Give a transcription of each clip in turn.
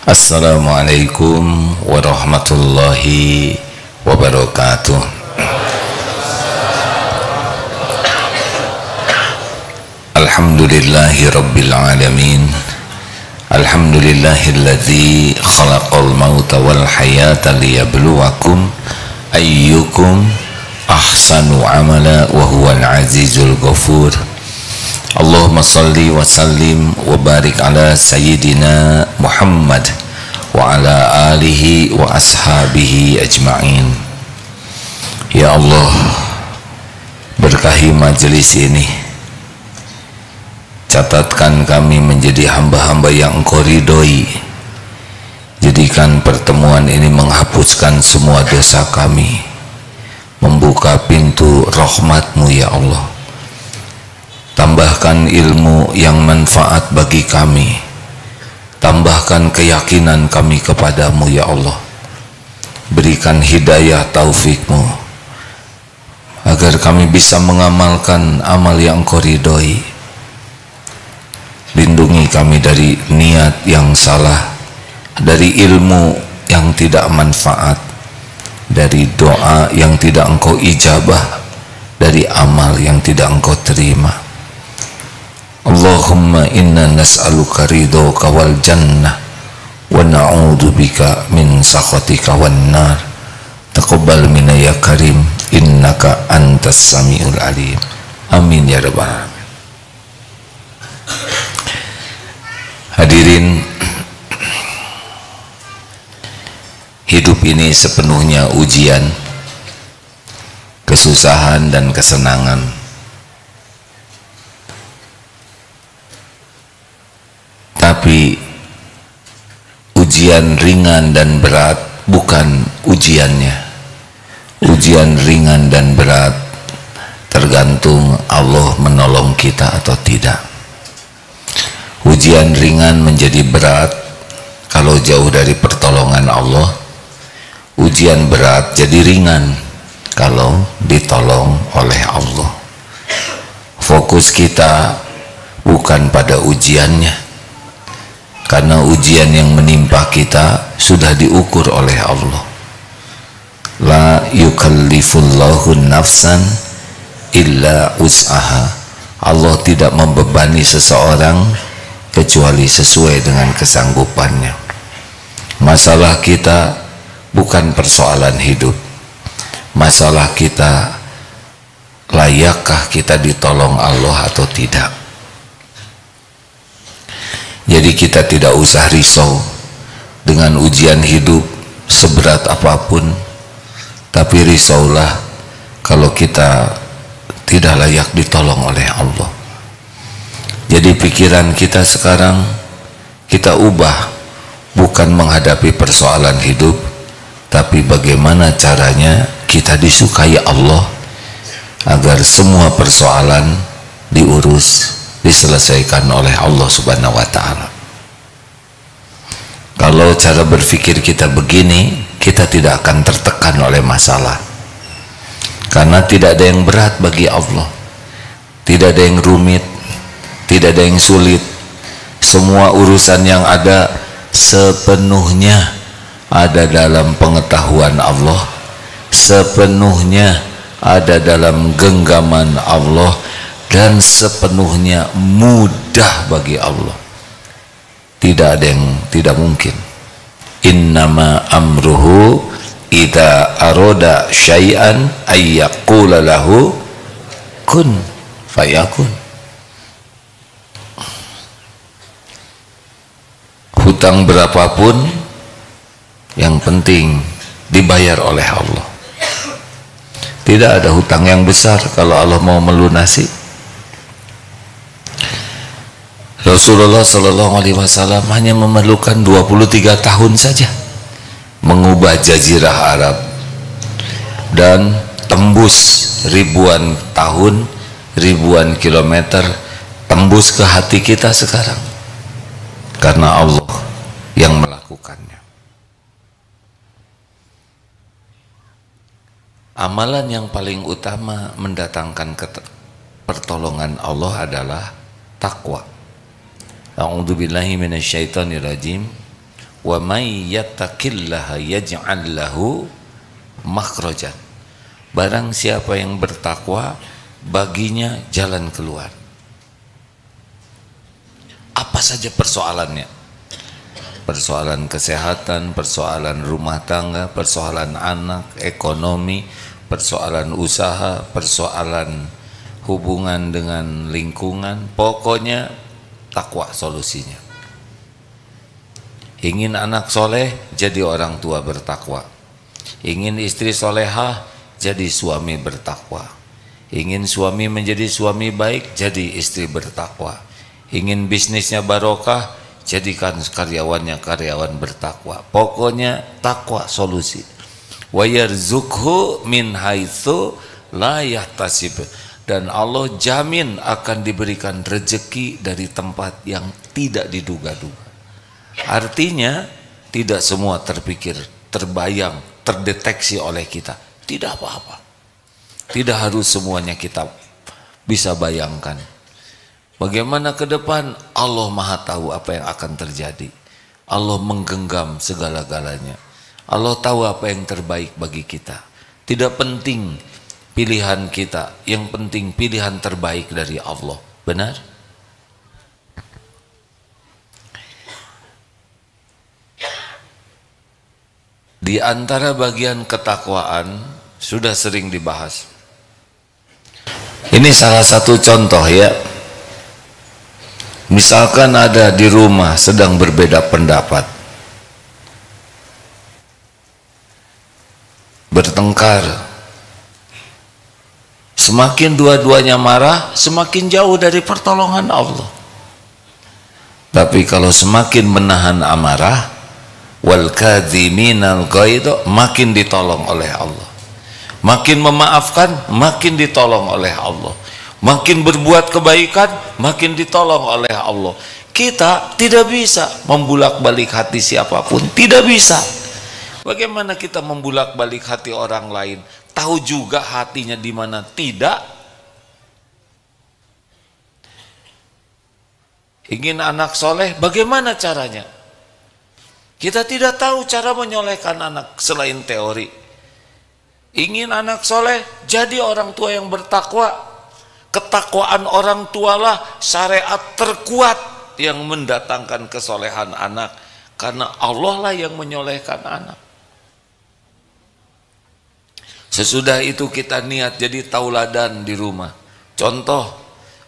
Assalamualaikum warahmatullahi wabarakatuh. Alhamdulillahi rabbil alamin. Alhamdulillahilladzi khalaqal mauta wal hayata liyabluwakum ayyukum ahsanu amala wa huwal azizul ghafur. Allahumma salli wa sallim wa barik ala sayyidina Muhammad wa ala alihi wa ashabihi ajma'in. Ya Allah, berkahi majelis ini, catatkan kami menjadi hamba-hamba yang Engkau ridhoi. Jadikan pertemuan ini menghapuskan semua dosa kami, membuka pintu rahmat-Mu ya Allah. Tambahkan ilmu yang manfaat bagi kami, tambahkan keyakinan kami kepadamu ya Allah. Berikan hidayah taufik-Mu agar kami bisa mengamalkan amal yang Engkau ridhoi. Lindungi kami dari niat yang salah, dari ilmu yang tidak manfaat, dari doa yang tidak Engkau ijabah, dari amal yang tidak Engkau terima. Allahumma inna nas'aluka ridhoka wal jannah wa na'udzubika min sakhatika wan nar. Taqabbal minna ya karim, innaka antas samiul alim. Amin ya rabbal alamin. Hadirin, hidup ini sepenuhnya ujian, kesusahan dan kesenangan. Tapi ujian ringan dan berat bukan ujiannya. Ujian ringan dan berat tergantung Allah menolong kita atau tidak. Ujian ringan menjadi berat kalau jauh dari pertolongan Allah. Ujian berat jadi ringan kalau ditolong oleh Allah. Fokus kita bukan pada ujiannya, karena ujian yang menimpa kita sudah diukur oleh Allah. La yukallifullahu nafsan illa us'aha. Allah tidak membebani seseorang kecuali sesuai dengan kesanggupannya. Masalah kita bukan persoalan hidup. Masalah kita, layakkah kita ditolong Allah atau tidak. Jadi kita tidak usah risau dengan ujian hidup seberat apapun, tapi risaulah kalau kita tidak layak ditolong oleh Allah. Jadi pikiran kita sekarang kita ubah, bukan menghadapi persoalan hidup, tapi bagaimana caranya kita disukai Allah agar semua persoalan diurus, diselesaikan oleh Allah Subhanahu wa ta'ala. Kalau cara berpikir kita begini, kita tidak akan tertekan oleh masalah, karena tidak ada yang berat bagi Allah, tidak ada yang rumit, tidak ada yang sulit. Semua urusan yang ada sepenuhnya ada dalam pengetahuan Allah, sepenuhnya ada dalam genggaman Allah, dan sepenuhnya mudah bagi Allah. Tidak ada yang tidak mungkin. Innama amruhu idza arada syai'an ayyaqula lahu kun fayakun. Hutang berapapun yang penting dibayar oleh Allah. Tidak ada hutang yang besar kalau Allah mau melunasi. Rasulullah SAW hanya memerlukan 23 tahun saja mengubah jazirah Arab dan tembus ribuan tahun, ribuan kilometer, tembus ke hati kita sekarang, karena Allah yang melakukannya. Amalan yang paling utama mendatangkan pertolongan Allah adalah takwa. A'udzubillahi minasyaitonirrajim. Wa may yattaqillaha yaj'al lahu makhrajan. Barang siapa yang bertakwa, baginya jalan keluar. Apa saja persoalannya? Persoalan kesehatan, persoalan rumah tangga, persoalan anak, ekonomi, persoalan usaha, persoalan hubungan dengan lingkungan. Pokoknya takwa solusinya. Ingin anak soleh, jadi orang tua bertakwa. Ingin istri solehah, jadi suami bertakwa. Ingin suami menjadi suami baik, jadi istri bertakwa. Ingin bisnisnya barokah, jadikan karyawannya karyawan bertakwa. Pokoknya takwa solusi. Wa yarzuqhu min haitsu la yahtasib. Dan Allah jamin akan diberikan rezeki dari tempat yang tidak diduga-duga. Artinya tidak semua terpikir, terbayang, terdeteksi oleh kita. Tidak apa-apa. Tidak harus semuanya kita bisa bayangkan. Bagaimana ke depan? Allah Maha tahu apa yang akan terjadi. Allah menggenggam segala-galanya. Allah tahu apa yang terbaik bagi kita. Tidak penting pilihan kita, yang penting pilihan terbaik dari Allah. Benar? Di antara bagian ketakwaan sudah sering dibahas. Ini salah satu contoh ya. Misalkan ada di rumah sedang berbeda pendapat, bertengkar, semakin dua-duanya marah, semakin jauh dari pertolongan Allah. Tapi kalau semakin menahan amarah, wal kadhiminal ghaidh, makin ditolong oleh Allah. Makin memaafkan, makin ditolong oleh Allah. Makin berbuat kebaikan, makin ditolong oleh Allah. Kita tidak bisa membulak-balik hati siapapun, tidak bisa. Bagaimana kita membulak-balik hati orang lain? Tahu juga hatinya di mana? Tidak. Ingin anak soleh, bagaimana caranya? Kita tidak tahu cara menyolehkan anak selain teori. Ingin anak soleh, jadi orang tua yang bertakwa. Ketakwaan orang tualah syariat terkuat yang mendatangkan kesolehan anak. Karena Allah lah yang menyolehkan anak. Sesudah itu kita niat jadi tauladan di rumah. Contoh,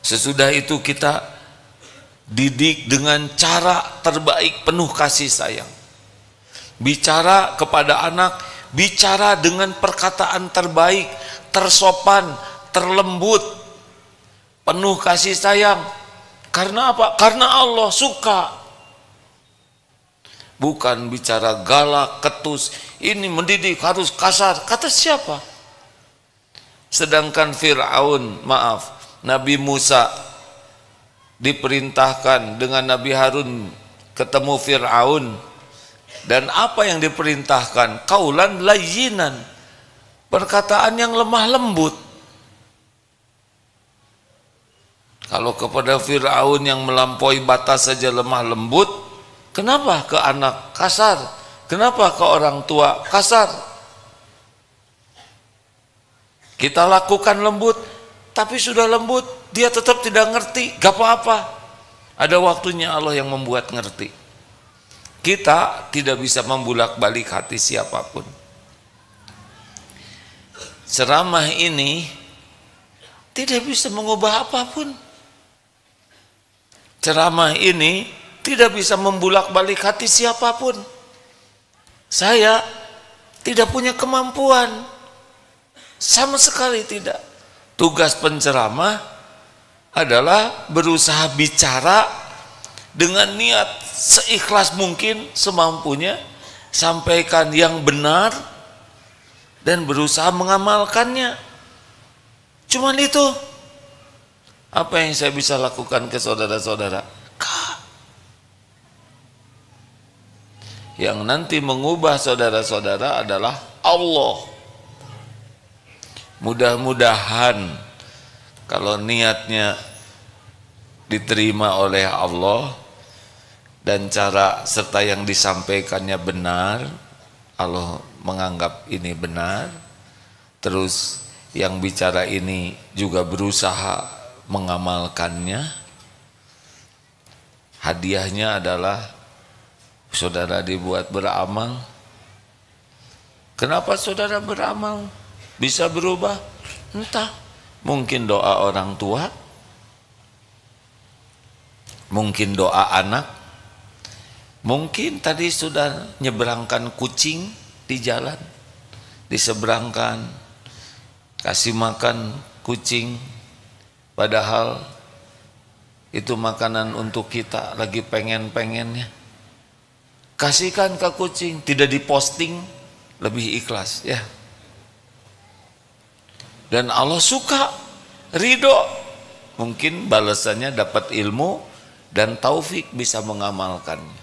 sesudah itu kita didik dengan cara terbaik, penuh kasih sayang. Bicara kepada anak, bicara dengan perkataan terbaik, tersopan, terlembut, penuh kasih sayang. Karena apa? Karena Allah suka. Bukan bicara galak, ketus. Ini mendidik harus kasar. Kata siapa? Sedangkan Fir'aun, maaf, Nabi Musa diperintahkan dengan Nabi Harun ketemu Fir'aun. Dan apa yang diperintahkan? Qaulan layyinan, perkataan yang lemah lembut. Kalau kepada Fir'aun yang melampaui batas saja lemah lembut, kenapa ke anak kasar? Kenapa ke orang tua kasar? Kita lakukan lembut, tapi sudah lembut, dia tetap tidak ngerti, gak apa-apa. Ada waktunya Allah yang membuat ngerti. Kita tidak bisa membulak-balik hati siapapun. Ceramah ini tidak bisa mengubah apapun. Ceramah ini tidak bisa membulak-balik hati siapapun. Saya tidak punya kemampuan, sama sekali tidak. Tugas penceramah adalah berusaha bicara dengan niat seikhlas mungkin, semampunya, sampaikan yang benar dan berusaha mengamalkannya. Cuman itu. Apa yang saya bisa lakukan ke saudara-saudara? Yang nanti mengubah saudara-saudara adalah Allah. Mudah-mudahan kalau niatnya diterima oleh Allah dan cara serta yang disampaikannya benar, Allah menganggap ini benar, terus yang bicara ini juga berusaha mengamalkannya, hadiahnya adalah saudara dibuat beramal. Kenapa saudara beramal? Bisa berubah? Entah, mungkin doa orang tua, mungkin doa anak, mungkin tadi sudah nyeberangkan kucing di jalan, diseberangkan, kasih makan kucing, padahal itu makanan untuk kita, lagi pengen-pengennya. Kasihkan ke kucing, tidak diposting, lebih ikhlas ya. Dan Allah suka, ridho. Mungkin balasannya dapat ilmu dan taufik bisa mengamalkannya.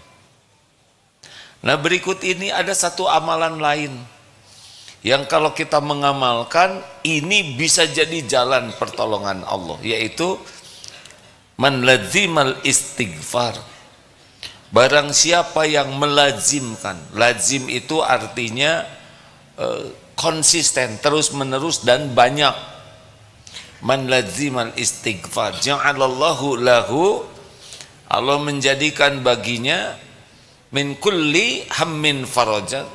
Nah, berikut ini ada satu amalan lain yang kalau kita mengamalkan ini bisa jadi jalan pertolongan Allah, yaitu man lazimal istighfar. Barang siapa yang melazimkan, lazim itu artinya konsisten, terus menerus dan banyak. Man lazimal istighfar ja'alallahu lahu, Allah menjadikan baginya min kulli hammin farajan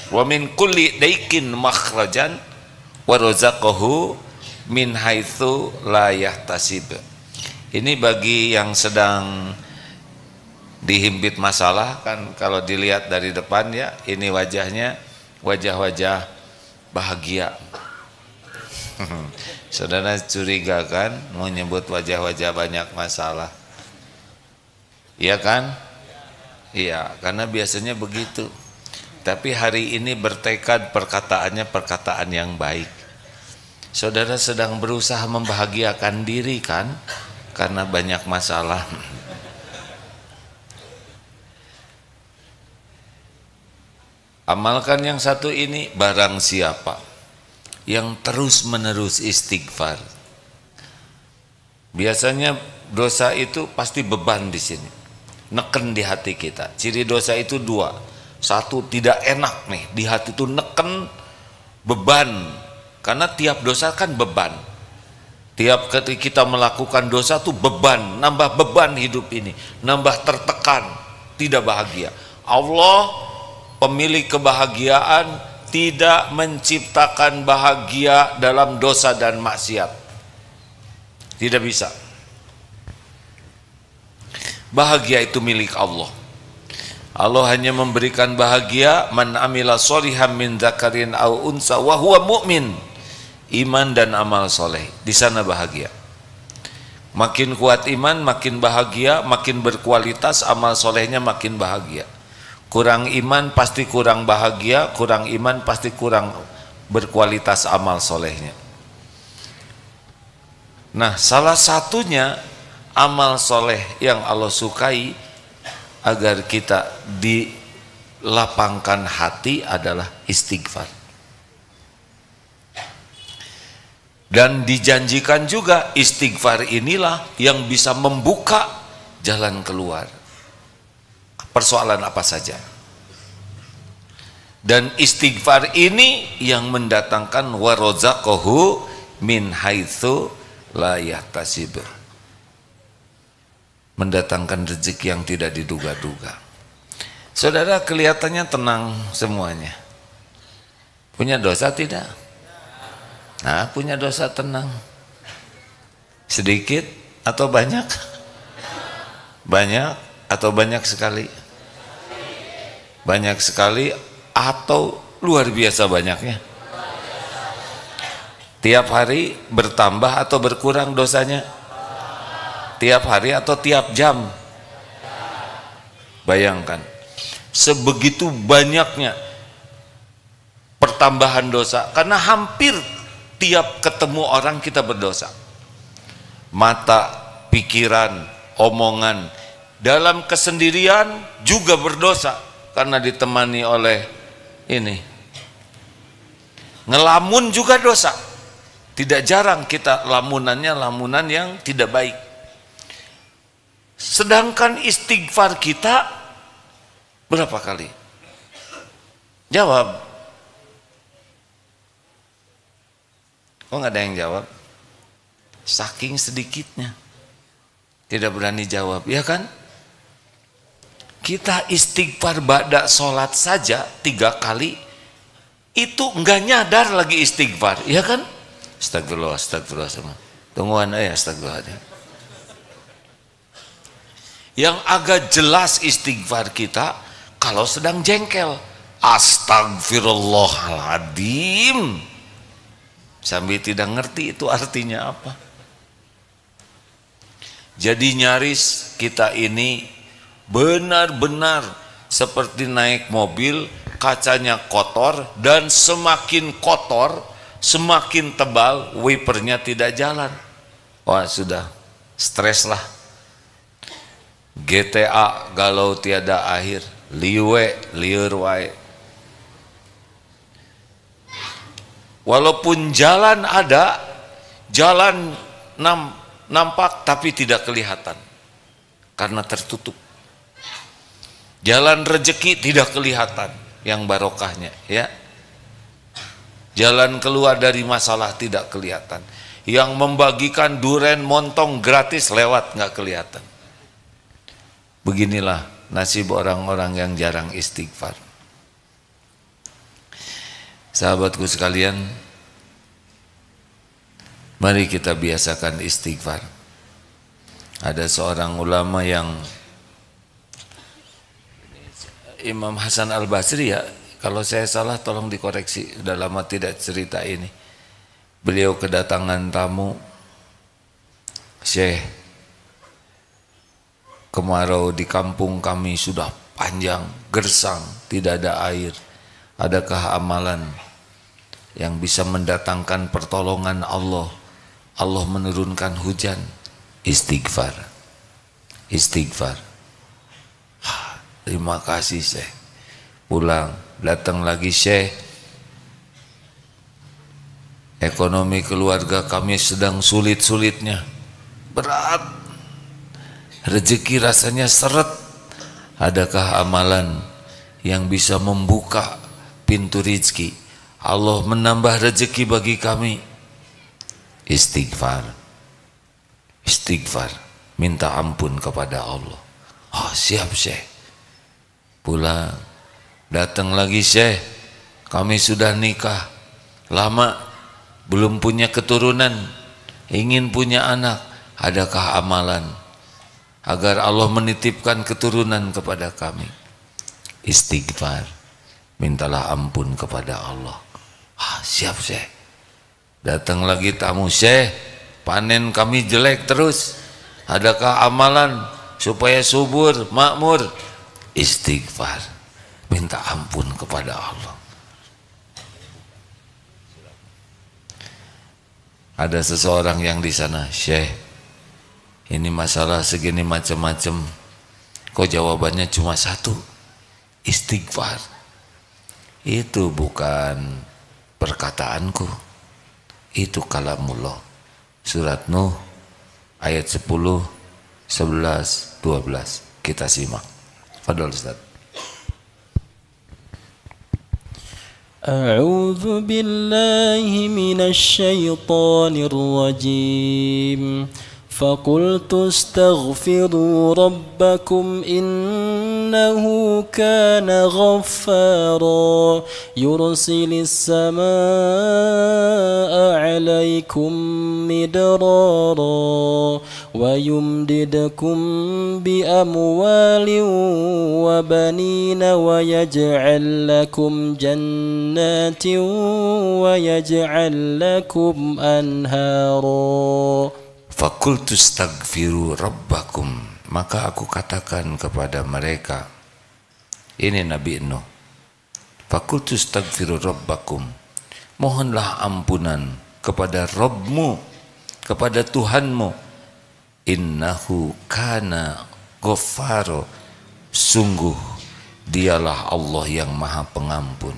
wa min kulli daikin makhrajan wa razaqahu min haitsu la yahtasib. Ini bagi yang sedang dihimpit masalah, kan kalau dilihat dari depan ya, ini wajahnya wajah-wajah bahagia. Saudara curiga kan mau nyebut wajah-wajah banyak masalah? Iya kan? Iya, karena biasanya begitu. Tapi hari ini bertekad perkataannya perkataan yang baik. Saudara sedang berusaha membahagiakan diri kan? Karena banyak masalah. Amalkan yang satu ini, barang siapa yang terus menerus istighfar. Biasanya dosa itu pasti beban di sini, neken di hati kita. Ciri dosa itu dua, satu tidak enak nih di hati itu, neken, beban. Karena tiap dosa kan beban. Tiap ketika kita melakukan dosa tuh beban, nambah beban hidup ini, nambah tertekan, tidak bahagia. Allah pemilik kebahagiaan tidak menciptakan bahagia dalam dosa dan maksiat. Tidak bisa. Bahagia itu milik Allah. Allah hanya memberikan bahagia man amila sholihan min dzakarin aw unsa wa huwa mu'min. Iman dan amal soleh, di sana bahagia. Makin kuat iman makin bahagia, makin berkualitas amal solehnya makin bahagia. Kurang iman pasti kurang bahagia, kurang iman pasti kurang berkualitas amal solehnya. Nah, salah satunya amal soleh yang Allah sukai agar kita dilapangkan hati adalah istighfar. Dan dijanjikan juga istighfar inilah yang bisa membuka jalan keluar persoalan apa saja. Dan istighfar ini yang mendatangkan warazaqahu min haitsu la yahtasib, mendatangkan rezeki yang tidak diduga-duga. Saudara kelihatannya tenang semuanya. Punya dosa tidak? Nah, punya dosa tenang. Sedikit atau banyak? Banyak atau banyak sekali? Banyak sekali atau luar biasa banyaknya? Tiap hari bertambah atau berkurang dosanya? Tiap hari atau tiap jam? Bayangkan, sebegitu banyaknya pertambahan dosa, karena hampir tiap ketemu orang kita berdosa. Mata, pikiran, omongan, dalam kesendirian juga berdosa karena ditemani oleh ini. Ngelamun juga dosa. Tidak jarang kita lamunannya lamunan yang tidak baik. Sedangkan istighfar kita berapa kali? Jawab. Oh, nggak ada yang jawab. Saking sedikitnya, tidak berani jawab, ya kan? Kita istighfar ba'da sholat saja 3 kali, itu nggak nyadar lagi istighfar, ya kan? Astagfirullah, astagfirullah sama. Tungguan astagfirullah. Yang agak jelas istighfar kita kalau sedang jengkel, astagfirullahaladzim, sambil tidak ngerti itu artinya apa. Jadi nyaris kita ini benar-benar seperti naik mobil, kacanya kotor, dan semakin kotor semakin tebal wipernya tidak jalan. Wah, sudah stres lah. GTA galau tiada akhir, liwe liur wae. Walaupun jalan ada, jalan nampak tapi tidak kelihatan karena tertutup. Jalan rezeki tidak kelihatan yang barokahnya, ya. Jalan keluar dari masalah tidak kelihatan. Yang membagikan duren montong gratis lewat nggak kelihatan. Beginilah nasib orang-orang yang jarang istighfar. Sahabatku sekalian, mari kita biasakan istighfar. Ada seorang ulama yang Imam Hasan Al-Basri, ya, kalau saya salah tolong dikoreksi, sudah lama tidak cerita ini. Beliau kedatangan tamu, Syekh, kemarau di kampung kami sudah panjang, gersang, tidak ada air. Adakah amalan yang bisa mendatangkan pertolongan Allah? Allah menurunkan hujan. Istighfar. Istighfar. Terima kasih Syekh. Pulang, datang lagi Syekh. Ekonomi keluarga kami sedang sulit-sulitnya. Berat. Rezeki rasanya seret. Adakah amalan yang bisa membuka pintu rezeki? Allah menambah rezeki bagi kami. Istighfar. Istighfar, minta ampun kepada Allah. Oh, siap Syekh. Pulang, datang lagi Syekh, kami sudah nikah lama, belum punya keturunan, ingin punya anak. Adakah amalan agar Allah menitipkan keturunan kepada kami? Istighfar, mintalah ampun kepada Allah. Ah, siap Syekh. Datang lagi tamu, Syekh, panen kami jelek terus. Adakah amalan supaya subur, makmur? Istighfar, minta ampun kepada Allah. Ada seseorang yang di sana, Syekh, ini masalah segini macam-macam, kok jawabannya cuma satu, istighfar. Itu bukan perkataanku, itu kalamullah. Surat Nuh ayat 10, 11, 12. Kita simak. Fadhol Ustaz. A'udzu billahi minasy syaithanir rajim. فقلت استغفروا ربكم إنه كان غفارا يرسل السماء عليكم مدرارا ويمددكم بأموال وبنين ويجعل لكم جنات ويجعل لكم أنهارا. Fakultu astaghfiru rabbakum, maka aku katakan kepada mereka, ini Nabi Nuh, fakultu astaghfiru rabbakum, mohonlah ampunan kepada Rabbmu, kepada Tuhanmu. Innahu kana ghaffaro, sungguh dialah Allah yang maha pengampun.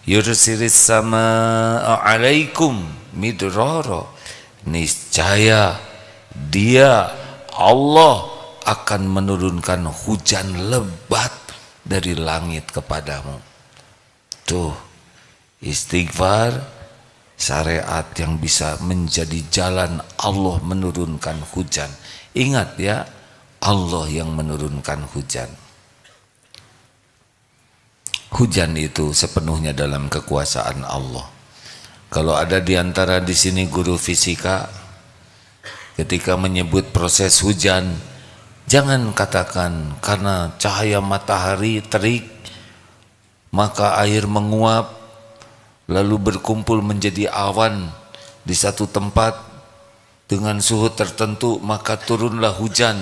Yursilis samaa alaikum midrara, niscaya Dia Allah akan menurunkan hujan lebat dari langit kepadamu. Tuh, istighfar syariat yang bisa menjadi jalan Allah menurunkan hujan. Ingat ya, Allah yang menurunkan hujan. Hujan itu sepenuhnya dalam kekuasaan Allah. Kalau ada di antara di sini guru fisika, ketika menyebut proses hujan, jangan katakan karena cahaya matahari terik maka air menguap lalu berkumpul menjadi awan di satu tempat dengan suhu tertentu maka turunlah hujan.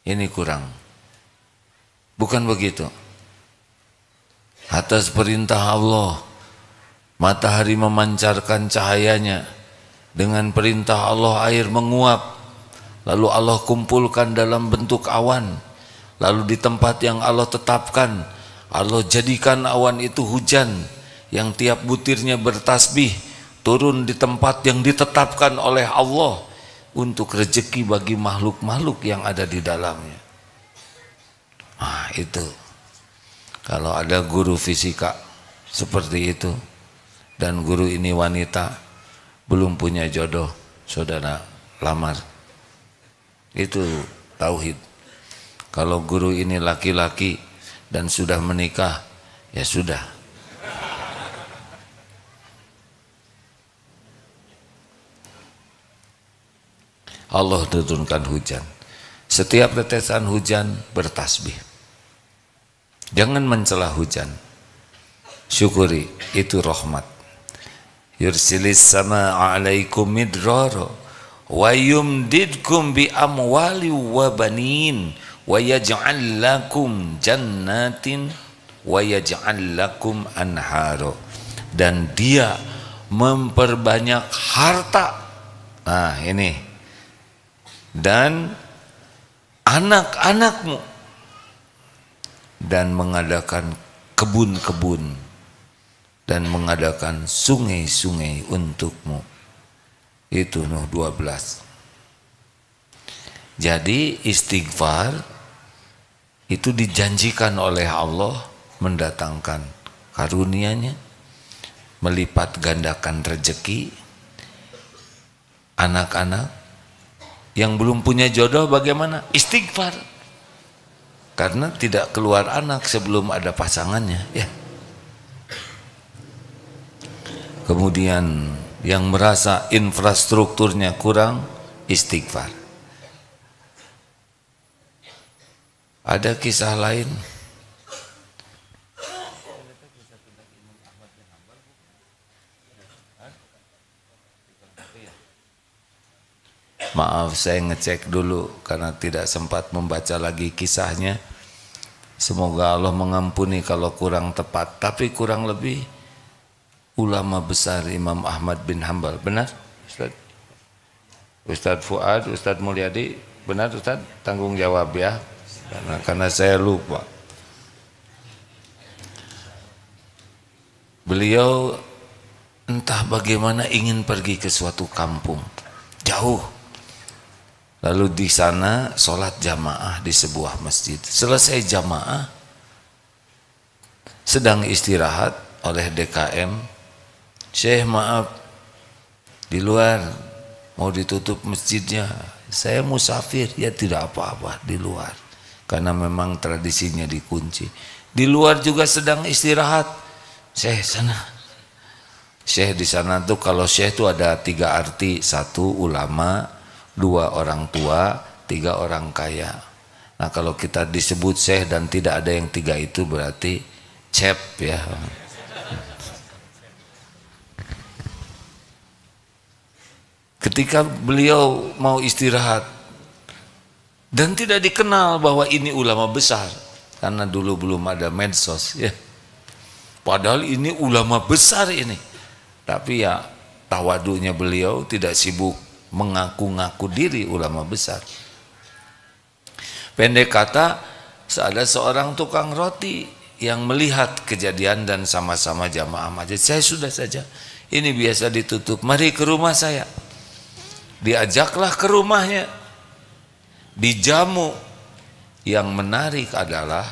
Ini kurang. Bukan begitu. Atas perintah Allah matahari memancarkan cahayanya, dengan perintah Allah air menguap, lalu Allah kumpulkan dalam bentuk awan, lalu di tempat yang Allah tetapkan Allah jadikan awan itu hujan yang tiap butirnya bertasbih turun di tempat yang ditetapkan oleh Allah untuk rezeki bagi makhluk-makhluk yang ada di dalamnya. Itu kalau ada guru fisika seperti itu dan guru ini wanita belum punya jodoh, saudara lamar. Itu tauhid. Kalau guru ini laki-laki dan sudah menikah, ya sudah. Allah turunkan hujan. Setiap tetesan hujan bertasbih. Jangan mencela hujan. Syukuri, itu rahmat. Yursilis sama alaikum midrara wa yumdidkum bi amwali wa banin wa yaj'al lakum jannatin wa yaj'al lakum anharo. Dan dia memperbanyak harta. Ini. Dan anak-anakmu, dan mengadakan kebun-kebun dan mengadakan sungai-sungai untukmu. Itu Nuh 12. Jadi istighfar itu dijanjikan oleh Allah mendatangkan karunia-Nya, melipat gandakan rezeki. Anak-anak yang belum punya jodoh bagaimana? Istighfar. Karena tidak keluar anak sebelum ada pasangannya, ya. Kemudian yang merasa infrastrukturnya kurang, istighfar. Ada kisah lain. Maaf, saya ngecek dulu karena tidak sempat membaca lagi kisahnya. Semoga Allah mengampuni kalau kurang tepat, tapi kurang lebih ulama besar Imam Ahmad bin Hanbal. Benar Ustaz? Ustaz Fuad, Ustaz Mulyadi, benar Ustaz? Tanggung jawab ya, karena saya lupa. Beliau entah bagaimana ingin pergi ke suatu kampung jauh. Lalu di sana sholat jamaah di sebuah masjid. Selesai jamaah, sedang istirahat oleh DKM, Syekh maaf, di luar mau ditutup masjidnya. Saya musafir, ya tidak apa-apa di luar, karena memang tradisinya dikunci. Di luar juga sedang istirahat, Syekh sana. Syekh di sana tuh kalau Syekh tuh ada 3 arti: 1 ulama, 2 orang tua, 3 orang kaya. Nah kalau kita disebut Syekh dan tidak ada yang 3 itu berarti cep ya. Ketika beliau mau istirahat dan tidak dikenal bahwa ini ulama besar, karena dulu belum ada medsos ya. Padahal ini ulama besar ini, tapi ya tawadunya beliau tidak sibuk mengaku-ngaku diri ulama besar. Pendek kata, ada seorang tukang roti yang melihat kejadian dan sama-sama jamaah masjid. Saya sudah saja, ini biasa ditutup, mari ke rumah saya. Diajaklah ke rumahnya. dijamu. Yang menarik adalah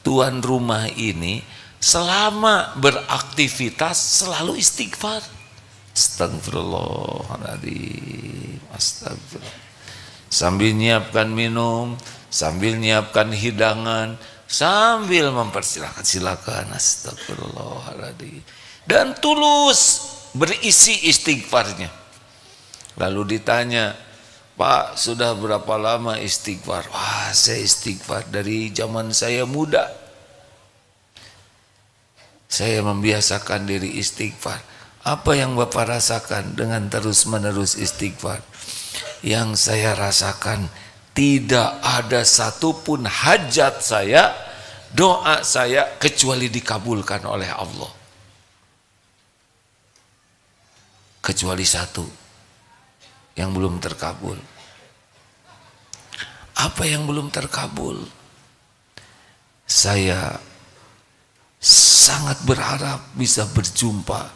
tuan rumah ini selama beraktivitas selalu istighfar. Astagfirullahaladzim, astagfirullah. Sambil nyiapkan minum, sambil nyiapkan hidangan, sambil mempersilahkan, silakan, astagfirullahaladzim. Dan tulus berisi istighfarnya. Lalu ditanya, Pak, sudah berapa lama istighfar? Wah, saya istighfar dari zaman saya muda. Saya membiasakan diri istighfar. Apa yang Bapak rasakan dengan terus-menerus istighfar? Yang saya rasakan, tidak ada satupun hajat saya, doa saya, kecuali dikabulkan oleh Allah. Kecuali satu yang belum terkabul. Apa yang belum terkabul? Saya sangat berharap bisa berjumpa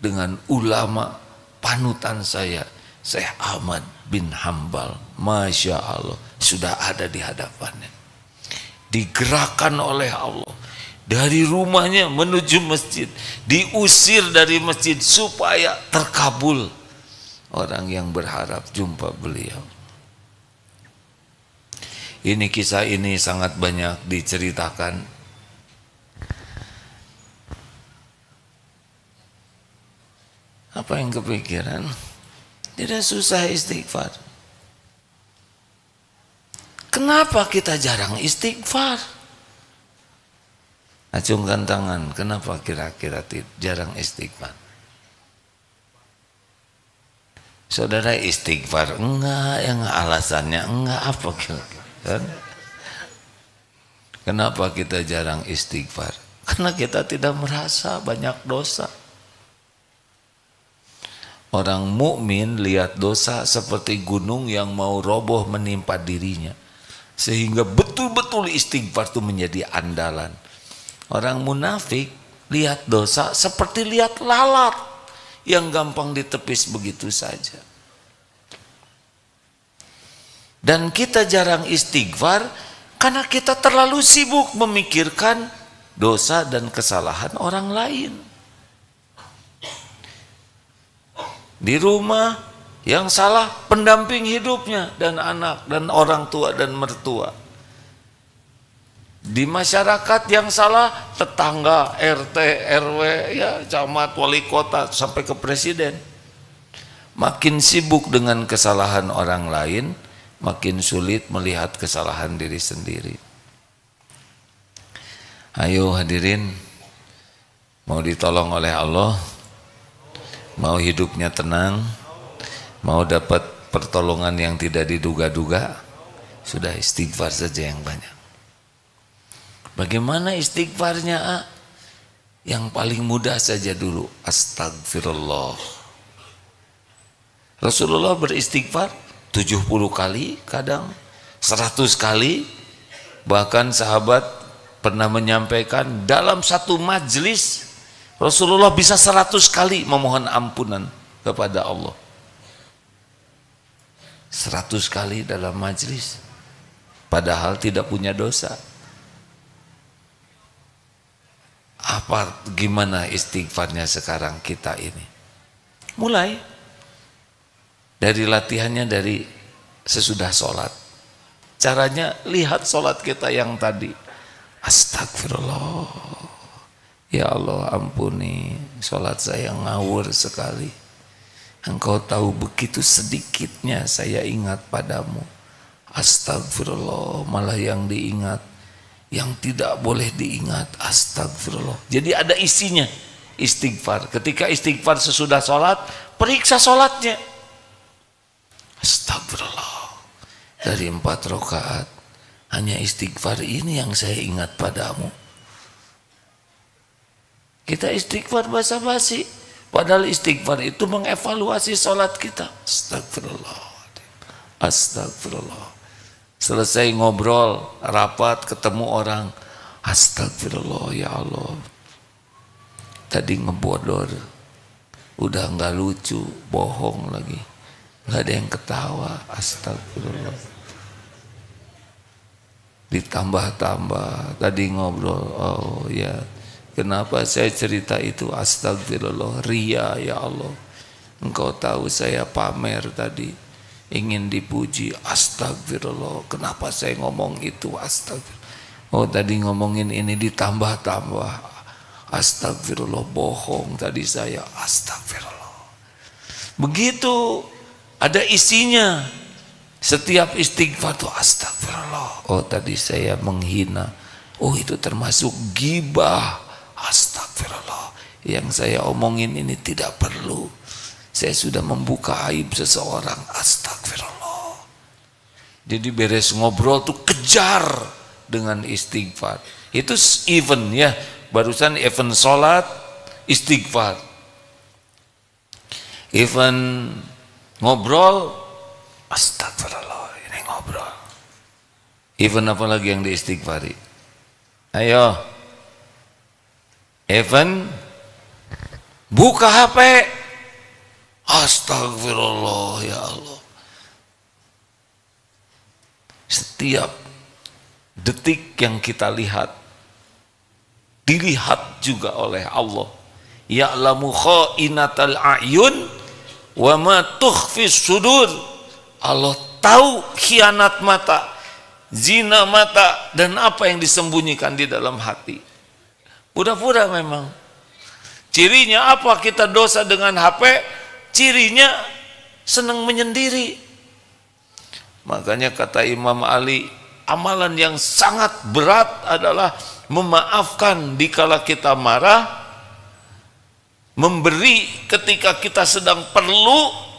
dengan ulama panutan saya, Syekh Ahmad bin Hambal. Masya Allah, sudah ada di hadapannya, digerakkan oleh Allah dari rumahnya menuju masjid, diusir dari masjid supaya terkabul. Orang yang berharap jumpa beliau. Ini kisah ini sangat banyak diceritakan. Apa yang kepikiran? Tidak susah istighfar. Kenapa kita jarang istighfar? Acungkan tangan, kenapa kira-kira jarang istighfar? Saudara istighfar enggak, yang alasannya enggak, apa kira-kira? Kenapa kita jarang istighfar? Karena kita tidak merasa banyak dosa. Orang mukmin lihat dosa seperti gunung yang mau roboh menimpa dirinya, sehingga betul-betul istighfar itu menjadi andalan. Orang munafik lihat dosa seperti lihat lalat yang gampang ditepis begitu saja. Dan kita jarang istighfar karena kita terlalu sibuk memikirkan dosa dan kesalahan orang lain. Di rumah yang salah pendamping hidupnya dan anak dan orang tua dan mertua. Di masyarakat yang salah tetangga, RT, RW, ya camat, wali kota sampai ke presiden. Makin sibuk dengan kesalahan orang lain, makin sulit melihat kesalahan diri sendiri. Ayo hadirin, mau ditolong oleh Allah, mau hidupnya tenang, mau dapat pertolongan yang tidak diduga-duga, sudah istighfar saja yang banyak. Bagaimana istighfarnya? Yang paling mudah saja dulu, astagfirullah. Rasulullah beristighfar 70 kali, kadang 100 kali. Bahkan sahabat pernah menyampaikan dalam satu majlis Rasulullah bisa 100 kali memohon ampunan kepada Allah. 100 kali dalam majlis, padahal tidak punya dosa. Gimana istighfarnya sekarang kita ini? Mulai dari latihannya dari sesudah sholat. Caranya lihat sholat kita yang tadi. Astagfirullah. Ya Allah, ampuni sholat saya ngawur sekali. Engkau tahu begitu sedikitnya saya ingat padamu. Astagfirullah, malah yang diingat yang tidak boleh diingat. Astagfirullah. Jadi ada isinya istighfar. Ketika istighfar sesudah sholat, periksa sholatnya. Astagfirullah, dari 4 rakaat hanya istighfar ini yang saya ingat padamu. Kita istighfar basa-basi, padahal istighfar itu mengevaluasi sholat kita. Astagfirullah, astagfirullah. Selesai ngobrol, rapat, ketemu orang, astagfirullah ya Allah, tadi ngebodor, udah nggak lucu, bohong lagi, nggak ada yang ketawa, astagfirullah. Ditambah-tambah tadi ngobrol, oh ya, kenapa saya cerita itu? Astagfirullah, ria ya Allah. Engkau tahu saya pamer tadi, ingin dipuji. Astagfirullah, kenapa saya ngomong itu? Astagfirullah. Oh tadi ngomongin ini ditambah-tambah. Astagfirullah, bohong tadi saya. Astagfirullah. Begitu ada isinya. Setiap istighfar itu astagfirullah. Oh tadi saya menghina. Oh itu termasuk ghibah. Astagfirullah. Yang saya omongin ini tidak perlu. Saya sudah membuka aib seseorang. Astagfirullah. Jadi beres ngobrol tuh kejar dengan istighfar. Itu event ya. Barusan event sholat istighfar. Event ngobrol astagfirullah, ini ngobrol. Event apa lagi yang diistighfari? Ayo. Event buka HP. Astagfirullah ya Allah. Setiap detik yang kita lihat dilihat juga oleh Allah. Ya'lamu kha'inatal a'yun wa ma tukhfis sudur. Allah tahu khianat mata, zina mata, dan apa yang disembunyikan di dalam hati. Pura-pura memang. Cirinya apa kita dosa dengan HP? Cirinya senang menyendiri. Makanya kata Imam Ali, amalan yang sangat berat adalah memaafkan dikala kita marah, memberi ketika kita sedang perlu,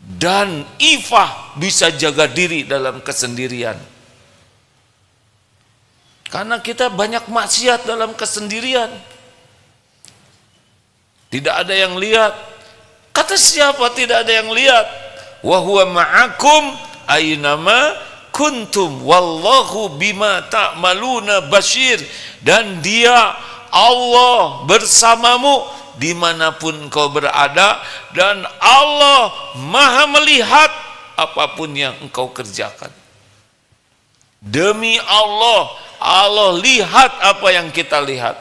dan ifah bisa jaga diri dalam kesendirian. Karena kita banyak maksiat dalam kesendirian. Tidak ada yang lihat. Kata siapa tidak ada yang lihat? Wa huwa ma'akum aynama kuntum wallahu bima ta'maluna basyir. Dan dia Allah bersamamu dimanapun kau berada, dan Allah maha melihat apapun yang engkau kerjakan. Demi Allah, Allah lihat apa yang kita lihat.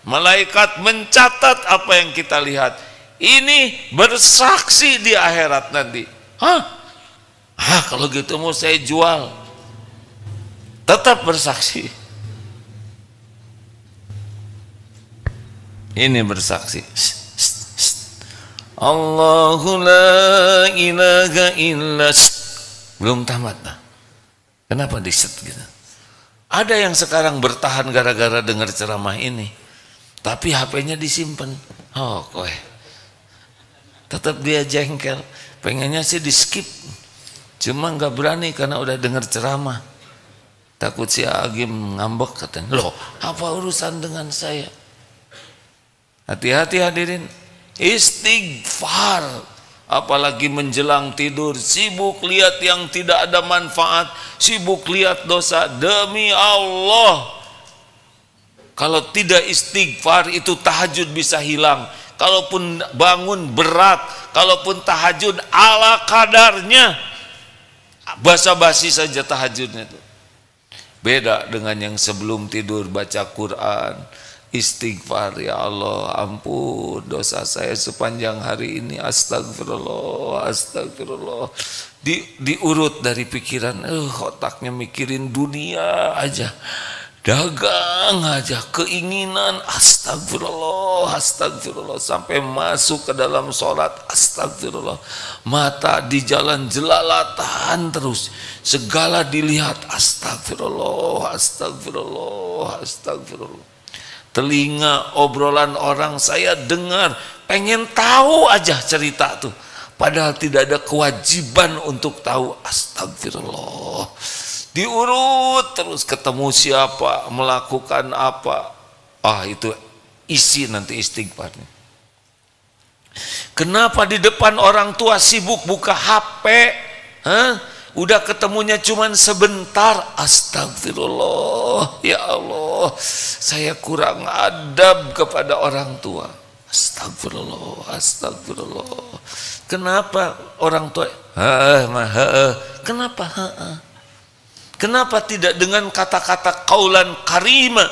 Malaikat mencatat apa yang kita lihat. Ini bersaksi di akhirat nanti. Kalau gitu mau saya jual. Tetap bersaksi. Ini bersaksi. Allahu la ilaha illa. Belum tamat. Kenapa diset gitu? Ada yang sekarang bertahan gara-gara dengar ceramah ini, tapi HP-nya disimpan. Oh, kowe. Tetap dia jengkel. Pengennya sih di skip, cuma nggak berani karena udah dengar ceramah. Takut si Agim ngambek katanya. Loh, apa urusan dengan saya? Hati-hati hadirin, istighfar, apalagi menjelang tidur, sibuk lihat yang tidak ada manfaat, sibuk lihat dosa. Demi Allah, kalau tidak istighfar itu tahajud bisa hilang. Kalaupun bangun berat, kalaupun tahajud ala kadarnya, basa-basi saja tahajudnya itu. Beda dengan yang sebelum tidur baca Quran, istighfar, ya Allah ampun dosa saya sepanjang hari ini, astagfirullah, astagfirullah. Diurut dari pikiran, otaknya mikirin dunia aja, dagang aja, keinginan, astagfirullah, astagfirullah, sampai masuk ke dalam sholat, astagfirullah. Mata di jalan jelalatan terus, segala dilihat, astagfirullah, astagfirullah, astagfirullah. Telinga obrolan orang saya dengar, pengen tahu aja cerita tuh, padahal tidak ada kewajiban untuk tahu. Astagfirullah. Diurut terus, ketemu siapa, melakukan apa. Itu isi nanti istighfarnya. Kenapa di depan orang tua sibuk buka HP? Udah ketemunya cuman sebentar. Astagfirullah, ya Allah, saya kurang adab kepada orang tua. Astagfirullah, astagfirullah. Kenapa orang tua? Kenapa? Kenapa tidak dengan kata-kata qaulan karima,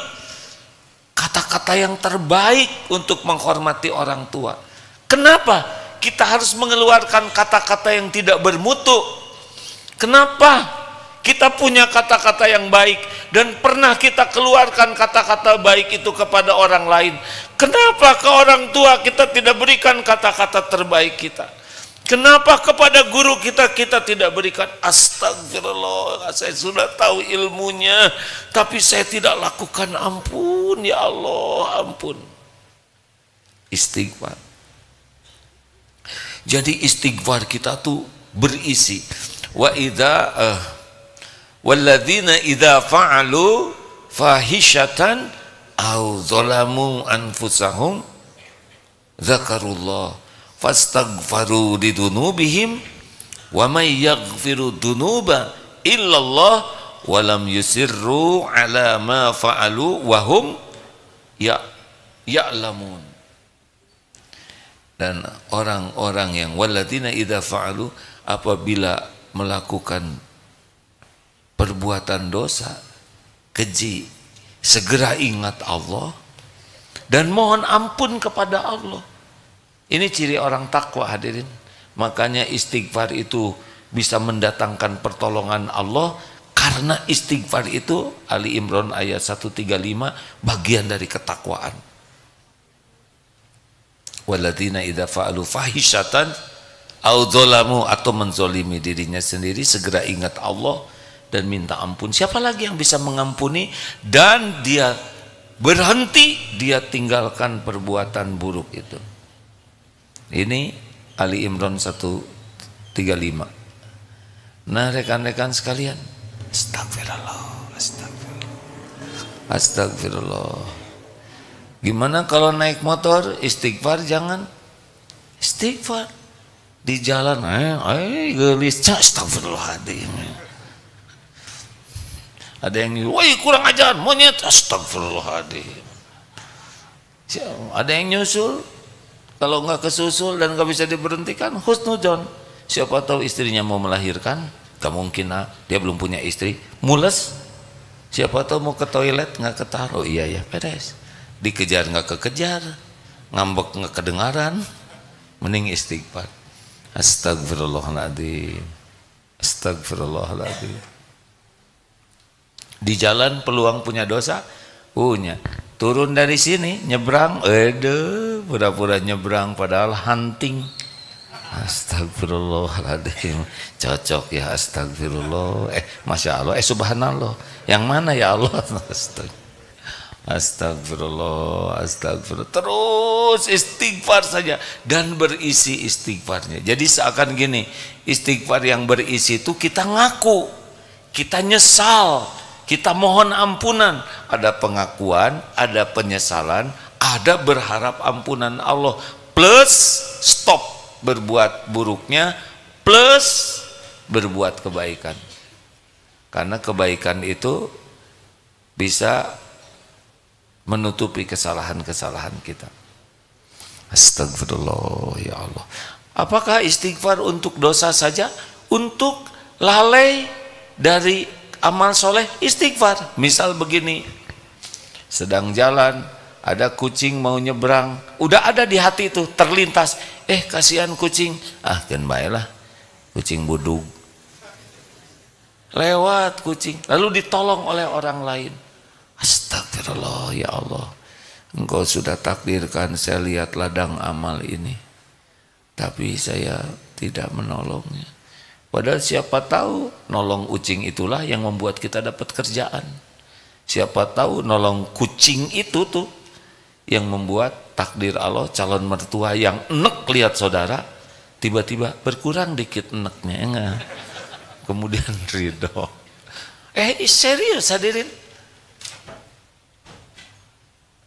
kata-kata yang terbaik untuk menghormati orang tua? Kenapa kita harus mengeluarkan kata-kata yang tidak bermutu? Kenapa kita punya kata-kata yang baik dan pernah kita keluarkan kata-kata baik itu kepada orang lain? Kenapa ke orang tua kita tidak berikan kata-kata terbaik kita? Kenapa kepada guru kita tidak berikan? Astagfirullah, saya sudah tahu ilmunya tapi saya tidak lakukan. Ampun ya Allah, ampun. Istighfar. Jadi istighfar kita tuh berisi walladzina idza fa'alu fahishatan aw zalamu anfusahum dzakarullah fastaghfaru lidunubihim wa may yaghfiru dunuba illallah wa lam yusirru ala ma fa'alu wa hum ya'lamun. Dan orang-orang yang walladzina idza fa'alu, apabila melakukan perbuatan dosa, keji, segera ingat Allah dan mohon ampun kepada Allah. Ini ciri orang takwa, hadirin. Makanya istighfar itu bisa mendatangkan pertolongan Allah, karena istighfar itu Ali Imran ayat 135 bagian dari ketakwaan. Walladzina idza fa'alu fahishatan aw dzalamu, atau menzolimi dirinya sendiri, segera ingat Allah dan minta ampun. Siapa lagi yang bisa mengampuni? Dan dia berhenti, dia tinggalkan perbuatan buruk itu. Ini Ali Imran 135. Nah rekan-rekan sekalian, astagfirullah, astagfirullah. Gimana kalau naik motor istighfar? Jangan istighfar di jalan, gelis, astagfirullahaladzim. Ada yang woi kurang ajar monyet, astagfirullahaladzim. Ada yang nyusul, kalau nggak kesusul dan nggak bisa diberhentikan, husnudzon. Siapa tahu istrinya mau melahirkan, gak mungkin dia belum punya istri, mules. Siapa tahu mau ke toilet nggak ketaruh, iya ya beres. Dikejar nggak kekejar, ngambek nggak kedengaran, mending istighfar. Astagfirullahaladzim, astagfirullahaladzim. Di jalan peluang punya dosa, punya. Turun dari sini nyebrang, pura-pura nyebrang padahal hunting. Astagfirullahaladzim, cocok ya astagfirullah. Masya Allah, subhanallah. Yang mana ya Allah? Astagfirullah, astagfirullah. Terus istighfar saja dan berisi istighfarnya. Jadi seakan gini, istighfar yang berisi itu kita ngaku, kita nyesal, kita mohon ampunan. Ada pengakuan, ada penyesalan, ada berharap ampunan Allah, plus stop berbuat buruknya, plus berbuat kebaikan. Karena kebaikan itu bisa menutupi kesalahan-kesalahan kita. Astagfirullah ya Allah. Apakah istighfar untuk dosa saja? Untuk lalai dari amal soleh, istighfar. Misal begini, sedang jalan, ada kucing mau nyebrang, udah ada di hati itu, terlintas, kasihan kucing, kan baiklah, kucing budug. Lewat kucing, lalu ditolong oleh orang lain. Astagfirullah ya Allah, Engkau sudah takdirkan saya lihat ladang amal ini, tapi saya tidak menolongnya. Padahal siapa tahu nolong kucing itulah yang membuat kita dapat kerjaan. Siapa tahu nolong kucing itu tuh yang membuat takdir Allah calon mertua yang enek lihat saudara tiba-tiba berkurang dikit eneknya, enggak. Kemudian ridho. Serius hadirin.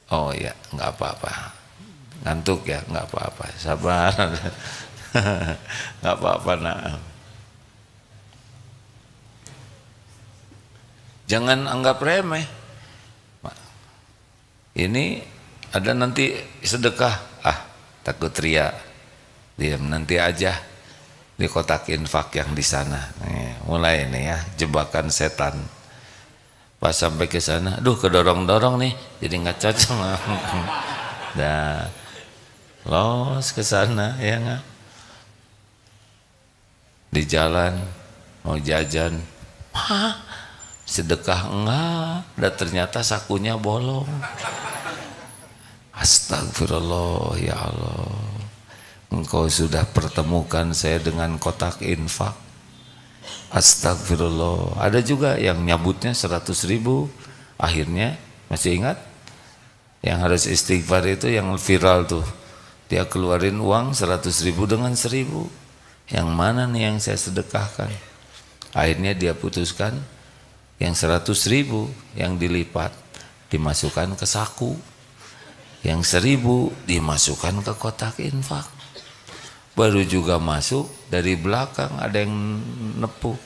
Oh ya, nggak apa-apa. Ngantuk ya, nggak apa-apa. Sabar. Nggak apa-apa nak. Jangan anggap remeh. Ini ada nanti sedekah, takut ria. Diam, nanti aja dikotak infak yang di sana. mulai nih ya jebakan setan. Pas sampai ke sana, aduh kedorong-dorong nih, jadi nggak cocok. Nah, los ke sana ya nggak? Di jalan mau jajan, sedekah enggak, dan ternyata sakunya bolong. Astagfirullah, ya Allah, Engkau sudah pertemukan saya dengan kotak infak. Astagfirullah. Ada juga yang nyabutnya 100.000, akhirnya masih ingat yang harus istighfar itu yang viral tuh, dia keluarin uang 100.000 dengan 1.000, yang mana nih yang saya sedekahkan? Akhirnya dia putuskan yang 100.000 yang dilipat dimasukkan ke saku, yang 1.000 dimasukkan ke kotak infak. Baru juga masuk dari belakang ada yang nepuk.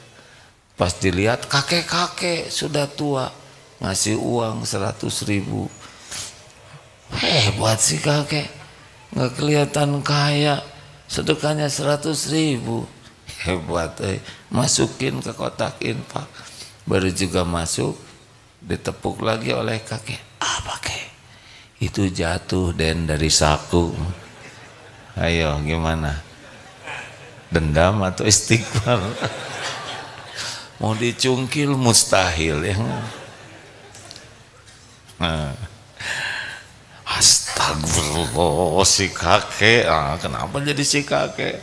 Pas dilihat kakek-kakek sudah tua ngasih uang 100.000. Hebat sih kakek, nggak kelihatan kaya, sedekahnya 100.000. Hebat, masukin ke kotak infak. Baru juga masuk ditepuk lagi oleh kakek. Apa kek? Itu jatuh Den dari saku. Ayo gimana? Dendam atau istighfar? Mau dicungkil mustahil ya. Nah. Astagfirullah, si kakek. Kenapa jadi si kakek?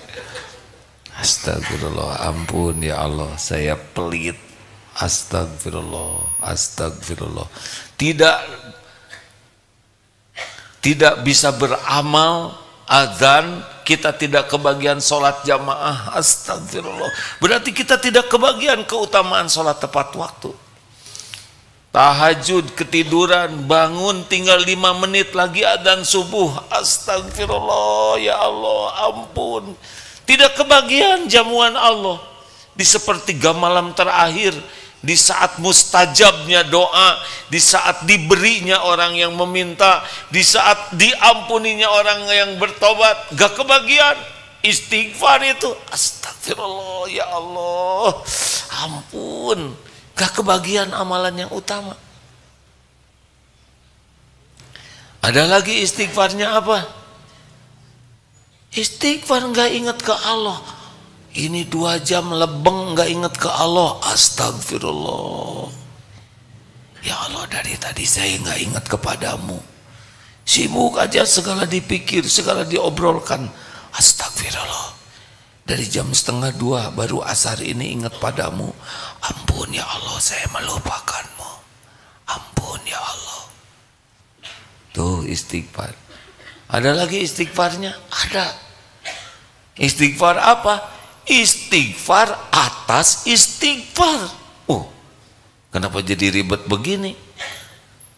Astagfirullah, ampun ya Allah, saya pelit. Astagfirullah, astagfirullah. Tidak bisa beramal azan, kita tidak kebagian sholat jamaah. Astagfirullah, berarti kita tidak kebagian keutamaan sholat tepat waktu. Tahajud, ketiduran, bangun tinggal 5 menit lagi adzan subuh. Astagfirullah, ya Allah, ampun. Tidak kebagian jamuan Allah di sepertiga malam terakhir, di saat mustajabnya doa, di saat diberinya orang yang meminta, di saat diampuninya orang yang bertobat. Gak kebagian istighfar itu. Astagfirullah, ya Allah, ampun. Gak kebagian amalan yang utama. Ada lagi istighfarnya apa? Istighfar gak ingat ke Allah. Ini 2 jam lebeng gak ingat ke Allah. Astagfirullah, ya Allah, dari tadi saya gak ingat kepadamu. Sibuk aja, segala dipikir, segala diobrolkan. Astagfirullah, dari jam 1:30 baru asar ini ingat padamu. Ampun ya Allah, saya melupakanmu. Ampun ya Allah. Tuh istighfar. Ada lagi istighfarnya? Ada. Istighfar apa? Istighfar atas istighfar. Kenapa jadi ribet begini?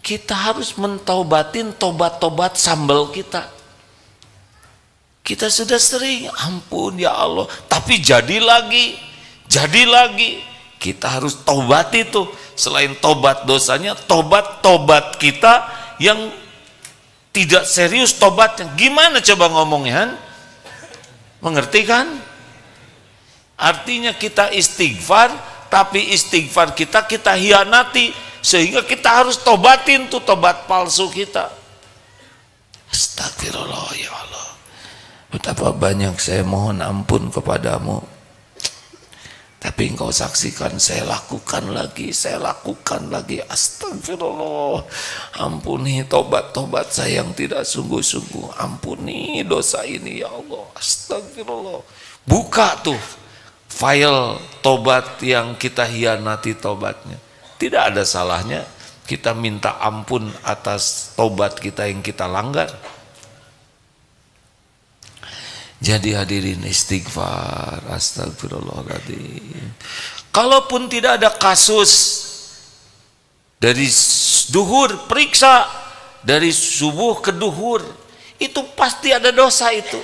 Kita harus mentaubatin tobat-tobat sambal kita. Kita sudah sering, ampun ya Allah, tapi jadi lagi. Kita harus tobat itu. Selain tobat dosanya, tobat kita yang tidak serius tobatnya. Gimana coba ngomongnya? Mengerti kan? Artinya kita istighfar, tapi istighfar kita hianati, sehingga kita harus tobatin tuh tobat palsu kita. Astagfirullah ya Allah, betapa banyak saya mohon ampun kepadamu, tapi engkau saksikan saya lakukan lagi. Astagfirullah, ampuni tobat-tobat saya yang tidak sungguh-sungguh. Ampuni dosa ini ya Allah. Astagfirullah. Buka tuh file tobat yang kita hianati tobatnya. Tidak ada salahnya kita minta ampun atas tobat kita yang kita langgar. Jadi hadirin, istighfar. Astagfirullahaladzim. Kalaupun tidak ada kasus dari duhur, periksa dari subuh ke duhur, itu pasti ada dosa itu.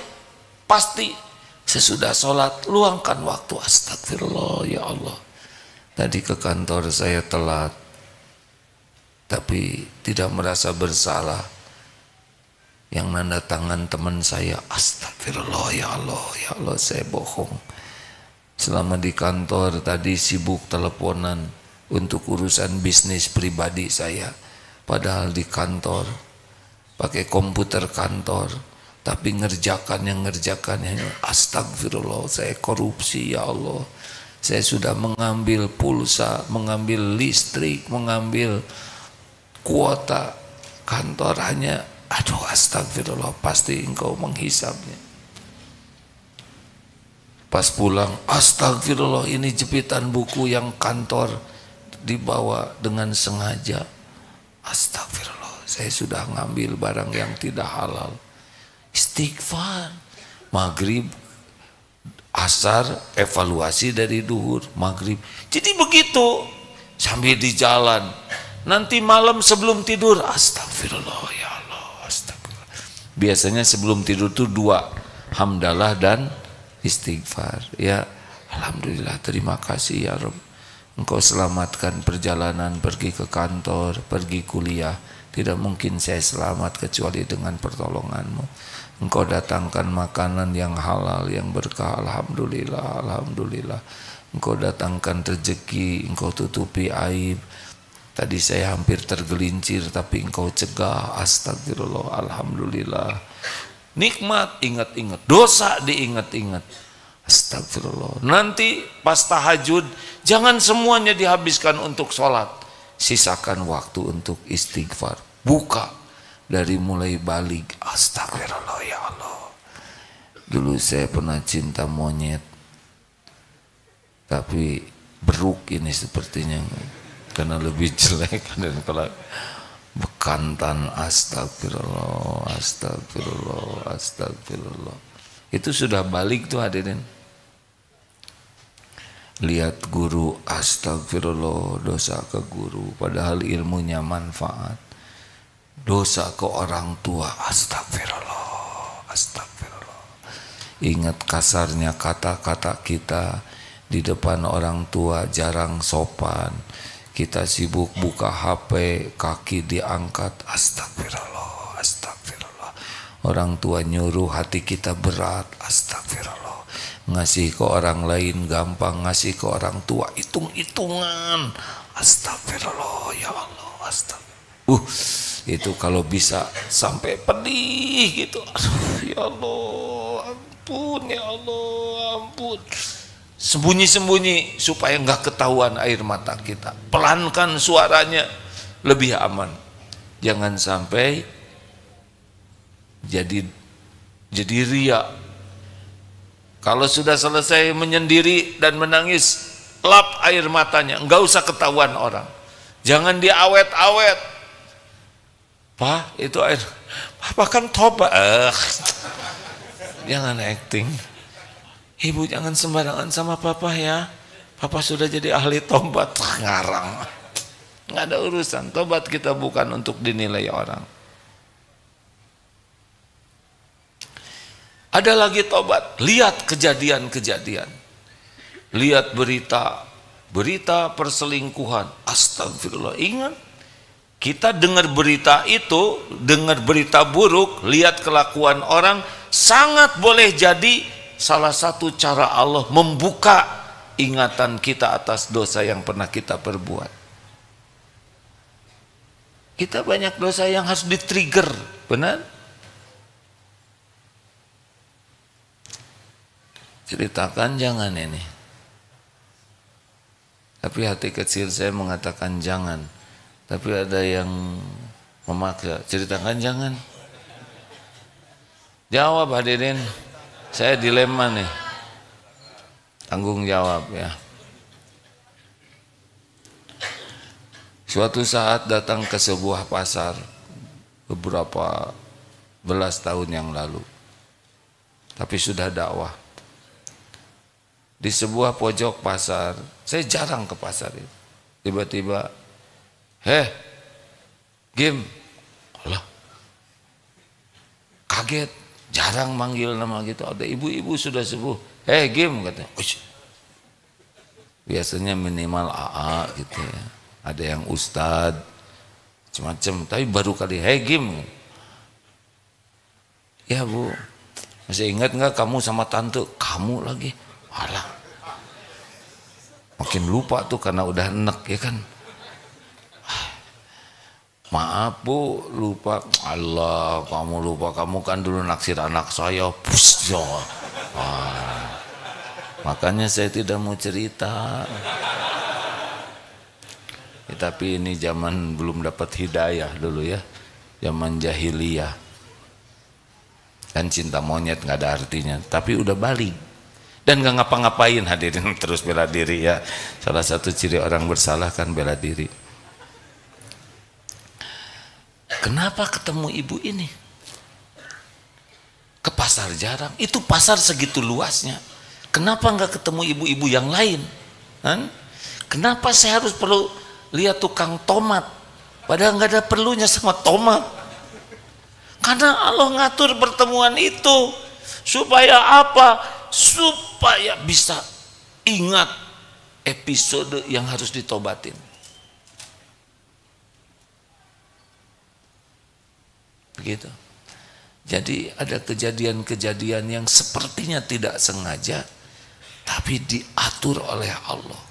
Pasti. Sesudah sholat, luangkan waktu. Astagfirullah ya Allah, tadi ke kantor saya telat, tapi tidak merasa bersalah. Yang nanda tangan teman saya. Astagfirullah ya Allah, saya bohong. Selama di kantor tadi sibuk teleponan untuk urusan bisnis pribadi saya. Padahal di kantor pakai komputer kantor, tapi ngerjakannya astagfirullah, saya korupsi ya Allah. Saya sudah mengambil pulsa, mengambil listrik, mengambil kuota kantor hanya, aduh astagfirullah, pasti engkau menghisapnya. Pas pulang, astagfirullah, ini jepitan buku yang kantor dibawa dengan sengaja. Astagfirullah, saya sudah ngambil barang yang tidak halal. Istighfar. Maghrib, asar, evaluasi dari duhur, maghrib. Jadi begitu sambil di jalan. Nanti malam sebelum tidur, astagfirullah ya Allah, astagfirullah. Biasanya sebelum tidur itu 2, hamdalah dan istighfar. Ya, alhamdulillah, terima kasih ya Rabb. Engkau selamatkan perjalanan pergi ke kantor, pergi kuliah. Tidak mungkin saya selamat kecuali dengan pertolonganmu. Engkau datangkan makanan yang halal, yang berkah, alhamdulillah, alhamdulillah. Engkau datangkan rezeki, engkau tutupi aib. Tadi saya hampir tergelincir, tapi engkau cegah, astagfirullah, alhamdulillah. Nikmat ingat-ingat, dosa diingat-ingat, astagfirullah. Nanti pas tahajud, jangan semuanya dihabiskan untuk sholat. Sisakan waktu untuk istighfar. Buka dari mulai balik, astagfirullah ya Allah. Dulu saya pernah cinta monyet, tapi beruk ini sepertinya, karena lebih jelek dan kalau bekantan, astagfirullah, astagfirullah, astagfirullah. Itu sudah balik tuh hadirin. Lihat guru, astagfirullah, dosa ke guru, padahal ilmunya manfaat. Dosa ke orang tua, astagfirullah, astagfirullah. Ingat kasarnya kata-kata kita di depan orang tua, jarang sopan. Kita sibuk buka HP, kaki diangkat, astagfirullah, astagfirullah. Orang tua nyuruh, hati kita berat, astagfirullah. Ngasih ke orang lain gampang, ngasih ke orang tua hitung-hitungan, astagfirullah ya Allah, astagfirullah. Itu kalau bisa sampai pedih gitu, aduh ya Allah, ampun ya Allah, ampun. Sembunyi-sembunyi supaya nggak ketahuan air mata kita. Pelankan suaranya, lebih aman. Jangan sampai jadi riya. Kalau sudah selesai menyendiri dan menangis, lap air matanya, nggak usah ketahuan orang. Jangan diawet-awet. Pak, itu air, Papa kan tobat. Jangan acting. Ibu jangan sembarangan sama Papa ya. Papa sudah jadi ahli tobat. Ngarang. Nggak ada urusan. Tobat kita bukan untuk dinilai orang. Ada lagi tobat. Lihat kejadian-kejadian. Lihat berita perselingkuhan. Astagfirullah. Ingat, kita dengar berita itu, dengar berita buruk, lihat kelakuan orang, sangat boleh jadi salah satu cara Allah membuka ingatan kita atas dosa yang pernah kita perbuat. Kita banyak dosa yang harus di-trigger, benar? Ceritakan jangan ini. Tapi hati kecil saya mengatakan jangan. Tapi ada yang memaksa, ceritakan jangan. Jawab hadirin. Saya dilema nih, tanggung jawab ya. Suatu saat datang ke sebuah pasar beberapa belas tahun yang lalu, tapi sudah dakwah. Di sebuah pojok pasar, saya jarang ke pasar itu. Tiba-tiba, Gim, Allah, kaget. Jarang manggil nama gitu. Ada ibu-ibu sudah sepuh. Gim, katanya. Ush. Biasanya minimal AA gitu ya. Ada yang ustad, macam-macam. Tapi baru kali, Gim. Ya Bu, masih ingat nggak kamu sama tante? Kamu lagi. Alah, makin lupa tuh karena udah enek ya kan. Maaf bu, lupa. Allah, kamu lupa, kamu kan dulu naksir anak saya. Pus, ya. Makanya saya tidak mau cerita. Ya, tapi ini zaman belum dapat hidayah dulu ya, zaman jahiliyah. Kan cinta monyet nggak ada artinya, tapi udah balik dan nggak ngapa-ngapain. Hadirin terus bela diri ya. Salah satu ciri orang bersalah kan bela diri. Kenapa ketemu ibu ini? Ke pasar jarang. Itu pasar segitu luasnya. Kenapa nggak ketemu ibu-ibu yang lain? Kenapa saya harus perlu lihat tukang tomat? Padahal nggak ada perlunya sama tomat. Karena Allah ngatur pertemuan itu supaya apa? Supaya bisa ingat episode yang harus ditobatin. Begitu. Jadi ada kejadian-kejadian yang sepertinya tidak sengaja, tapi diatur oleh Allah.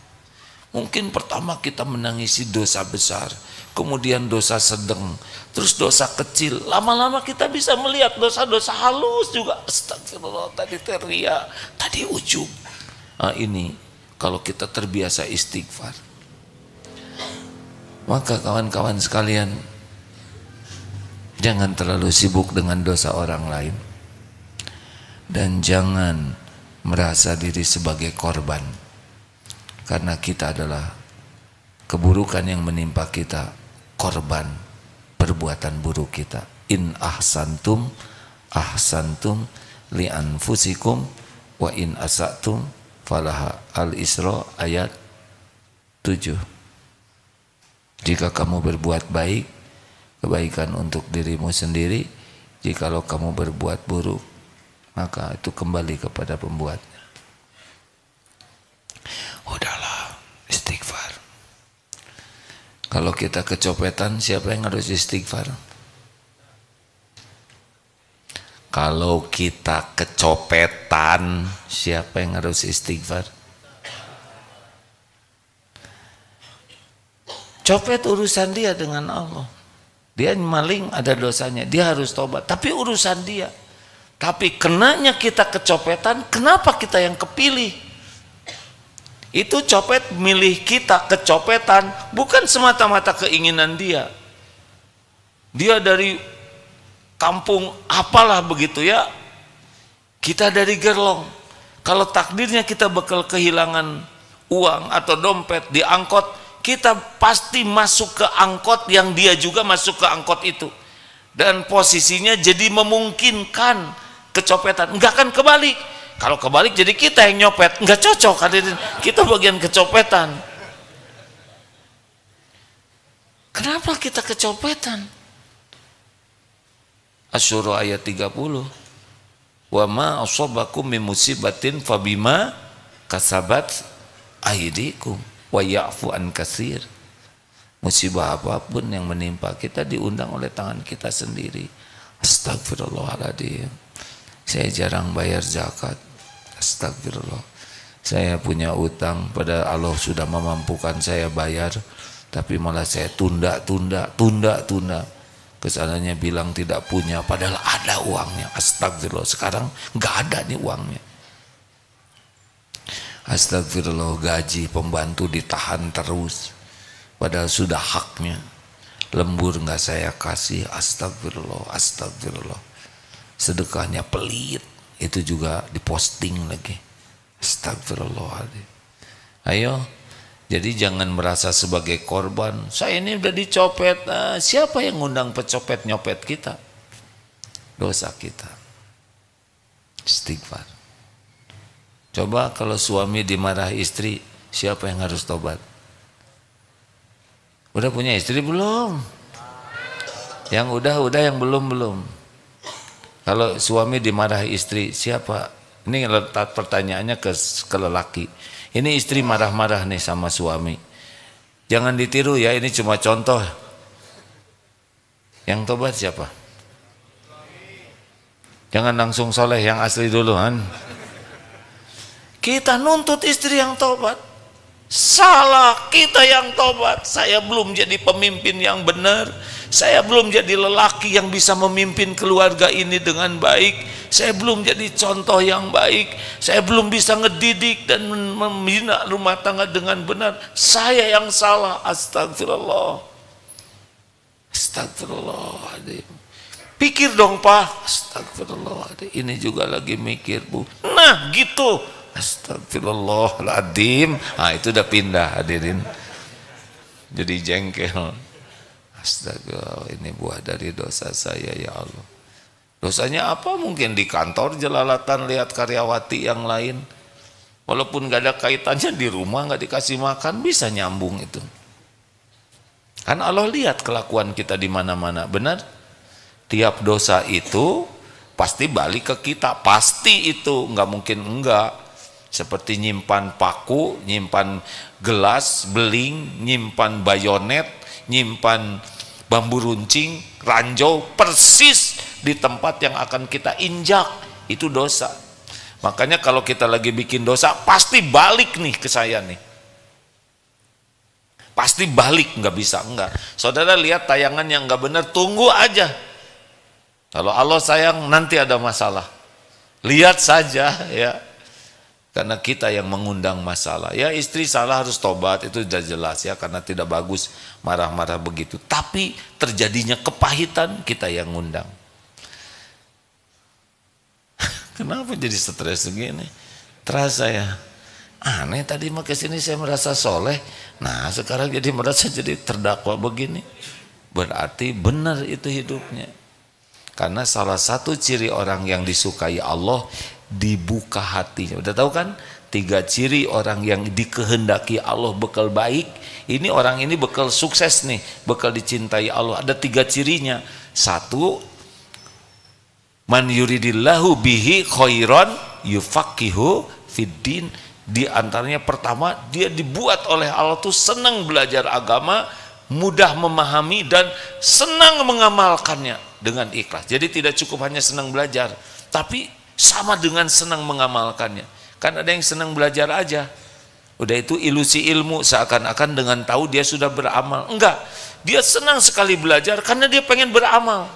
Mungkin pertama kita menangisi dosa besar, kemudian dosa sedang, terus dosa kecil. Lama-lama kita bisa melihat dosa-dosa halus juga. Astagfirullah, tadi teriak, tadi ujub. Nah, ini kalau kita terbiasa istighfar. Maka kawan-kawan sekalian, jangan terlalu sibuk dengan dosa orang lain. Dan jangan merasa diri sebagai korban. Karena kita adalah keburukan yang menimpa kita, korban perbuatan buruk kita. In ahsantum ahsantum li anfusikum wa in asatum falaha. Al-Isra ayat 7. Jika kamu berbuat baik, kebaikan untuk dirimu sendiri. Jikalau kamu berbuat buruk, maka itu kembali kepada pembuatnya. Udahlah, istighfar. Kalau kita kecopetan, siapa yang harus istighfar? Kalau kita kecopetan, siapa yang harus istighfar? Copet urusan dia dengan Allah. Dia maling, ada dosanya, dia harus tobat, tapi urusan dia. Tapi kenanya kita kecopetan, kenapa kita yang kepilih? Itu copet milih kita kecopetan, bukan semata-mata keinginan dia. Dia dari kampung apalah begitu ya, kita dari Gerlong. Kalau takdirnya kita bakal kehilangan uang atau dompet di angkot, kita pasti masuk ke angkot yang dia juga masuk ke angkot itu. Dan posisinya jadi memungkinkan kecopetan. Enggak akan kebalik. Kalau kebalik jadi kita yang nyopet, enggak cocok. Kita bagian kecopetan. Kenapa kita kecopetan? Asy-Syura ayat 30. Wa ma asabakum min musibatin fabima kasabat aydikum wa ya'fu an katsir. Musibah apapun yang menimpa kita diundang oleh tangan kita sendiri. Astagfirullahaladzim. Saya jarang bayar zakat. Astagfirullah. Saya punya utang, pada Allah sudah memampukan saya bayar, tapi malah saya tunda. Kesananya bilang tidak punya, padahal ada uangnya. Astagfirullah. Sekarang nggak ada nih uangnya. Astagfirullah, gaji pembantu ditahan terus, padahal sudah haknya. Lembur nggak saya kasih. Astagfirullah. Sedekahnya pelit, itu juga diposting lagi. Astagfirullahaladzim. Ayo, jadi jangan merasa sebagai korban. Saya ini udah dicopet. Siapa yang ngundang pecopet nyopet kita? Dosa kita. Istighfar. Coba kalau suami dimarahi istri, siapa yang harus tobat? Udah punya istri belum? Yang udah, yang belum. Kalau suami dimarahi istri, siapa? Ini letak pertanyaannya ke lelaki. Ini istri marah-marah nih sama suami. Jangan ditiru ya, ini cuma contoh. Yang tobat siapa? Jangan langsung soleh, yang asli dulu kan. Kita nuntut istri yang tobat. Salah, kita yang tobat. Saya belum jadi pemimpin yang benar, saya belum jadi lelaki yang bisa memimpin keluarga ini dengan baik, saya belum jadi contoh yang baik, saya belum bisa ngedidik dan membina rumah tangga dengan benar. Saya yang salah. Astagfirullah, astagfirullahaladzim. Pikir dong Pak. Astagfirullahaladzim, ini juga lagi mikir Bu. Nah gitu. Astagfirullahaladzim. Nah itu udah pindah hadirin, jadi jengkel. Astagfirullah, ini buah dari dosa saya ya Allah. Dosanya apa? Mungkin di kantor jelalatan lihat karyawati yang lain, walaupun gak ada kaitannya, di rumah gak dikasih makan, bisa nyambung itu. Kan Allah lihat kelakuan kita di mana-mana, benar? Tiap dosa itu pasti balik ke kita, pasti itu, nggak mungkin enggak. Seperti nyimpan paku, nyimpan gelas, beling, nyimpan bayonet, nyimpan bambu runcing, ranjau, persis di tempat yang akan kita injak, itu dosa. Makanya kalau kita lagi bikin dosa, pasti balik nih ke saya nih. Pasti balik, nggak bisa enggak. Saudara lihat tayangan yang nggak benar, tunggu aja. Kalau Allah sayang, nanti ada masalah. Lihat saja ya. Karena kita yang mengundang masalah. Ya istri salah harus tobat, itu sudah jelas ya, karena tidak bagus marah-marah begitu. Tapi terjadinya kepahitan, kita yang ngundang. Kenapa jadi stres begini? Terasa ya, aneh, tadi mah kesini saya merasa soleh, nah sekarang jadi merasa jadi terdakwa begini. Berarti benar itu hidupnya. Karena salah satu ciri orang yang disukai Allah, dibuka hatinya. Udah tahu kan 3 ciri orang yang dikehendaki Allah bekal baik. Ini orang ini bekal sukses nih, bekal dicintai Allah. Ada 3 cirinya. 1, man yuridillahu bihi khairan yufaqihu fiddin. Di antaranya pertama, dia dibuat oleh Allah tuh senang belajar agama, mudah memahami dan senang mengamalkannya dengan ikhlas. Jadi tidak cukup hanya senang belajar, tapi sama dengan senang mengamalkannya. Kan ada yang senang belajar aja, udah itu ilusi ilmu, seakan-akan dengan tahu dia sudah beramal. Enggak, dia senang sekali belajar karena dia pengen beramal.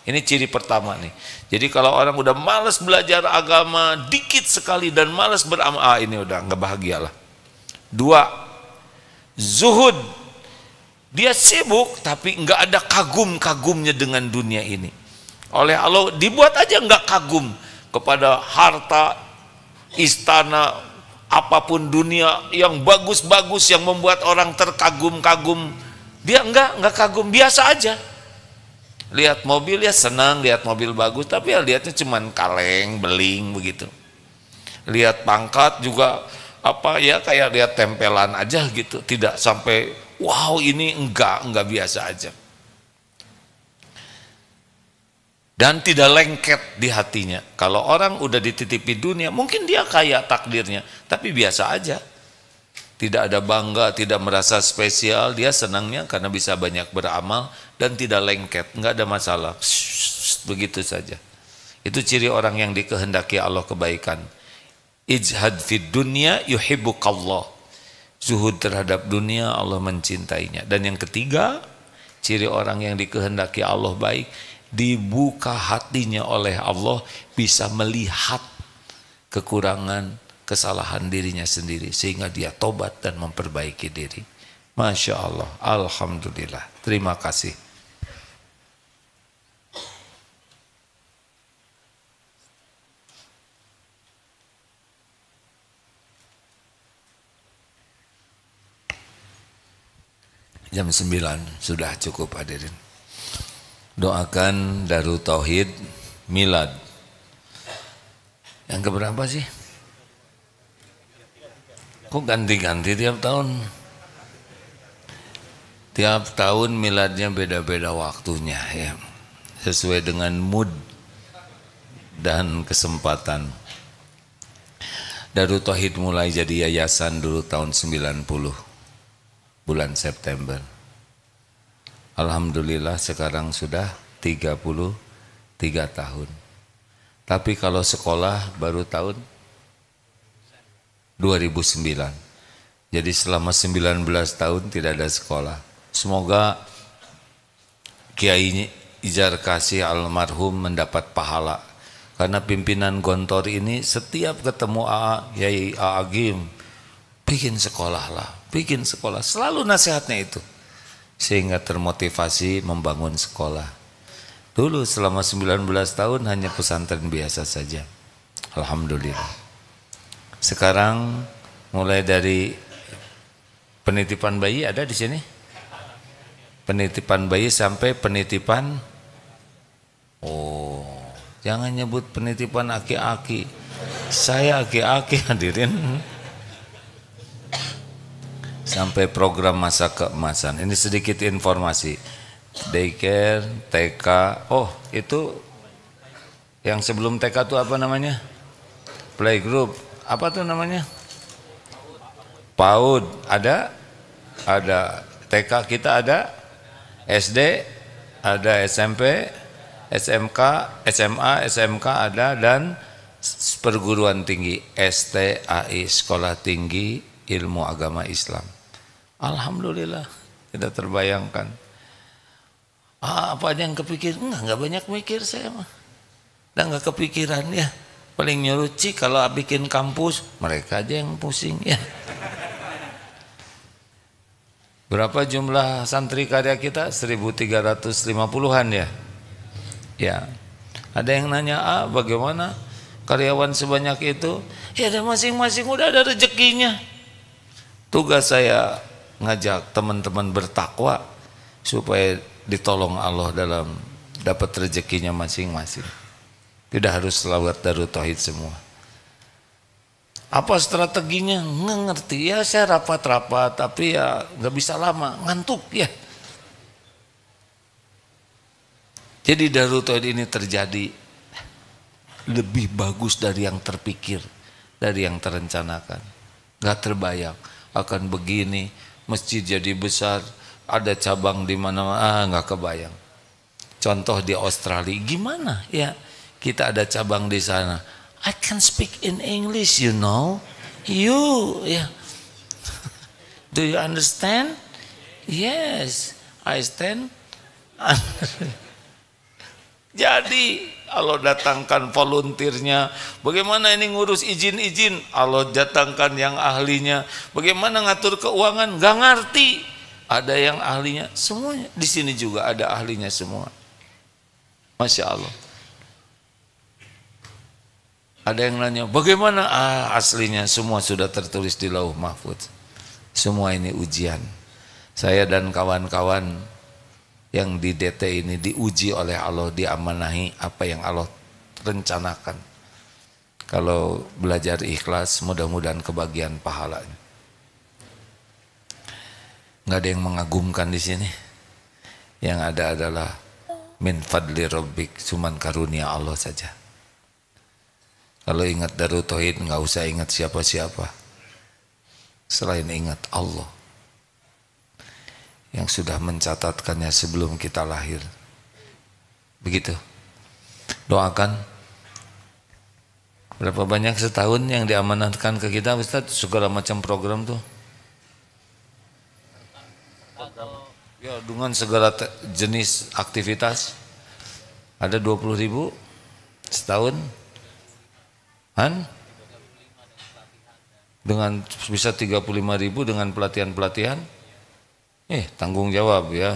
Ini ciri pertama nih. Jadi kalau orang udah malas belajar agama dikit sekali dan malas beramal, ini udah nggak bahagia lah. 2, zuhud. Dia sibuk tapi nggak ada kagum-kagumnya dengan dunia ini. Oleh Allah dibuat aja nggak kagum kepada harta, istana, apapun dunia yang bagus-bagus yang membuat orang terkagum-kagum. Dia nggak kagum, biasa aja. Lihat mobil ya senang, lihat mobil bagus, tapi ya lihatnya cuman kaleng, beling begitu. Lihat pangkat juga apa ya, kayak lihat tempelan aja gitu, tidak sampai wow ini, enggak biasa aja. Dan tidak lengket di hatinya. Kalau orang udah dititipi dunia, mungkin dia kaya takdirnya, tapi biasa aja. Tidak ada bangga, tidak merasa spesial, dia senangnya karena bisa banyak beramal dan tidak lengket, enggak ada masalah. Begitu saja. Itu ciri orang yang dikehendaki Allah kebaikan. Ijhad fid dunya yuhibbukallah. Zuhud terhadap dunia, Allah mencintainya. Dan yang ketiga, ciri orang yang dikehendaki Allah baik, dibuka hatinya oleh Allah, bisa melihat kekurangan, kesalahan dirinya sendiri, sehingga dia tobat dan memperbaiki diri. Masya Allah, alhamdulillah, terima kasih. Jam 9 sudah cukup hadirin. Doakan Darut Tauhid Milad. Yang keberapa sih? Kok ganti-ganti tiap tahun? Tiap tahun miladnya beda-beda waktunya ya. Sesuai dengan mood dan kesempatan. Darut Tauhid mulai jadi yayasan dulu tahun 90. Bulan September. Alhamdulillah sekarang sudah 33 tahun. Tapi kalau sekolah baru tahun 2009. Jadi selama 19 tahun tidak ada sekolah. Semoga Kiai Ijar Kasih almarhum mendapat pahala. Karena pimpinan Gontor ini setiap ketemu Kiai Agim, bikin sekolah lah, bikin sekolah. Selalu nasihatnya itu. Sehingga termotivasi membangun sekolah. Dulu selama 19 tahun hanya pesantren biasa saja. Alhamdulillah. Sekarang mulai dari penitipan bayi ada di sini? Penitipan bayi sampai penitipan, oh jangan nyebut penitipan aki-aki. Saya aki-aki hadirin. Sampai program masa keemasan. Ini sedikit informasi. Daycare, TK. Oh itu yang sebelum TK itu apa namanya? Playgroup. Apa tuh namanya? PAUD. Ada? Ada. TK kita ada. SD ada, SMP, SMK, SMA, SMK ada, dan perguruan tinggi STAI, Sekolah Tinggi Ilmu Agama Islam. Alhamdulillah, tidak terbayangkan. Apa aja yang kepikir? Enggak banyak mikir saya mah. Dan enggak kepikiran ya. Paling nyuruh kalau bikin kampus, mereka aja yang pusing ya. Berapa jumlah santri karya kita? 1350-an ya. Ya. Ada yang nanya, bagaimana karyawan sebanyak itu? Ya ada masing-masing udah ada rezekinya. Tugas saya ngajak teman-teman bertakwa supaya ditolong Allah dalam dapat rezekinya masing-masing. Tidak harus selawat Darut Tauhid semua. Apa strateginya? Nggak ngerti ya, saya rapat-rapat tapi ya nggak bisa lama, ngantuk ya. Jadi Darut Tauhid ini terjadi lebih bagus dari yang terpikir, dari yang terencanakan. Nggak terbayang akan begini, masjid jadi besar, ada cabang di mana-mana, nggak kebayang. Contoh di Australia, gimana ya kita ada cabang di sana. I can speak in English, you know. You, yeah. Do you understand? Yes, I stand. Jadi, Allah datangkan volunteernya. Bagaimana ini ngurus izin-izin? Allah datangkan yang ahlinya. Bagaimana ngatur keuangan? Gak ngerti. Ada yang ahlinya. Semuanya. Di sini juga ada ahlinya semua. Masya Allah. Ada yang nanya, bagaimana? Aslinya semua sudah tertulis di Lauh Mahfudz. Semua ini ujian. Saya dan kawan-kawan yang di DT ini diuji oleh Allah, diamanahi apa yang Allah rencanakan. Kalau belajar ikhlas, mudah-mudahan kebagian pahalanya. Nggak ada yang mengagumkan di sini. Yang ada adalah min fadli rabbik, cuman karunia Allah saja. Kalau ingat Darut Tauhid nggak usah ingat siapa-siapa selain ingat Allah yang sudah mencatatkannya sebelum kita lahir. Begitu. Doakan. Berapa banyak setahun yang diamanatkan ke kita Ustaz, segala macam program tuh. Ya, dengan segala jenis aktivitas. Ada 20.000 setahun. Dengan bisa 35.000 dengan pelatihan-pelatihan. Tanggung jawab ya.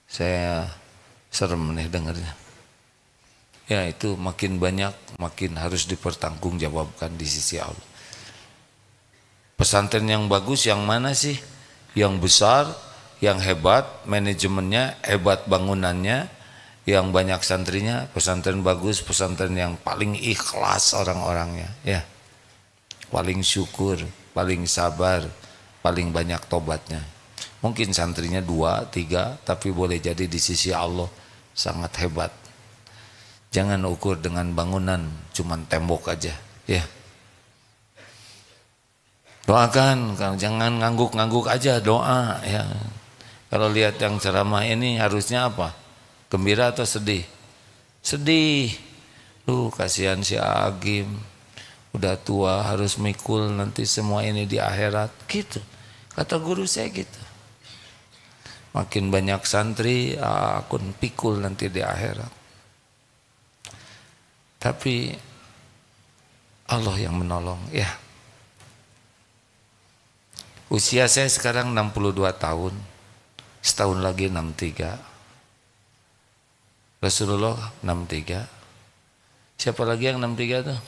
Saya serem nih dengarnya. Ya itu makin banyak, makin harus dipertanggungjawabkan di sisi Allah. Pesantren yang bagus yang mana sih? Yang besar, yang hebat, manajemennya, hebat bangunannya, yang banyak santrinya. Pesantren bagus, pesantren yang paling ikhlas orang-orangnya, ya, paling syukur, paling sabar, paling banyak tobatnya. Mungkin santrinya 2, 3, tapi boleh jadi di sisi Allah sangat hebat. Jangan ukur dengan bangunan, cuman tembok aja, ya. Doakan, jangan ngangguk-ngangguk aja, doa, ya. Kalau lihat yang ceramah ini harusnya apa? Gembira atau sedih? Sedih. Kasihan si Agim. udah tua harus mikul nanti semua ini di akhirat gitu. Kata guru saya gitu. Makin banyak santri akun pikul nanti di akhirat. Tapi Allah yang menolong ya. Usia saya sekarang 62 tahun. Setahun lagi 63. Rasulullah 63. Siapa lagi yang 63 tuh?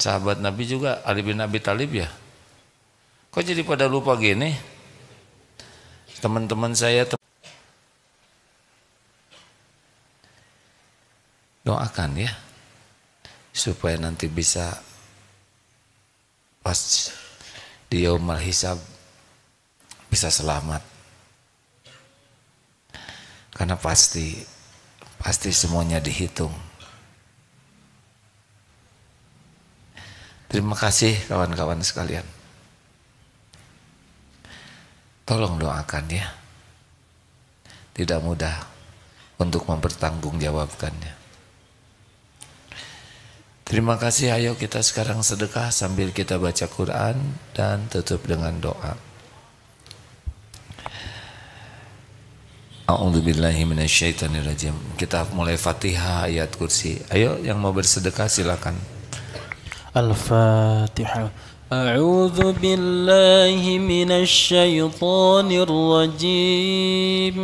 Sahabat Nabi juga, Ali bin Abi Thalib ya. Kok jadi pada lupa gini? Teman-teman saya doakan ya, supaya nanti bisa pas di yaumul hisab bisa selamat. Karena pasti semuanya dihitung. Terima kasih kawan-kawan sekalian. Tolong doakan ya. Tidak mudah untuk mempertanggungjawabkannya. Terima kasih. Ayo kita sekarang sedekah sambil kita baca Quran dan tutup dengan doa. A'udzubillahi minasyaitonirrajim. Kita mulai Fatihah ayat kursi. Ayo yang mau bersedekah silakan. Al-Fatihah. أعوذ بالله من الشيطان الرجيم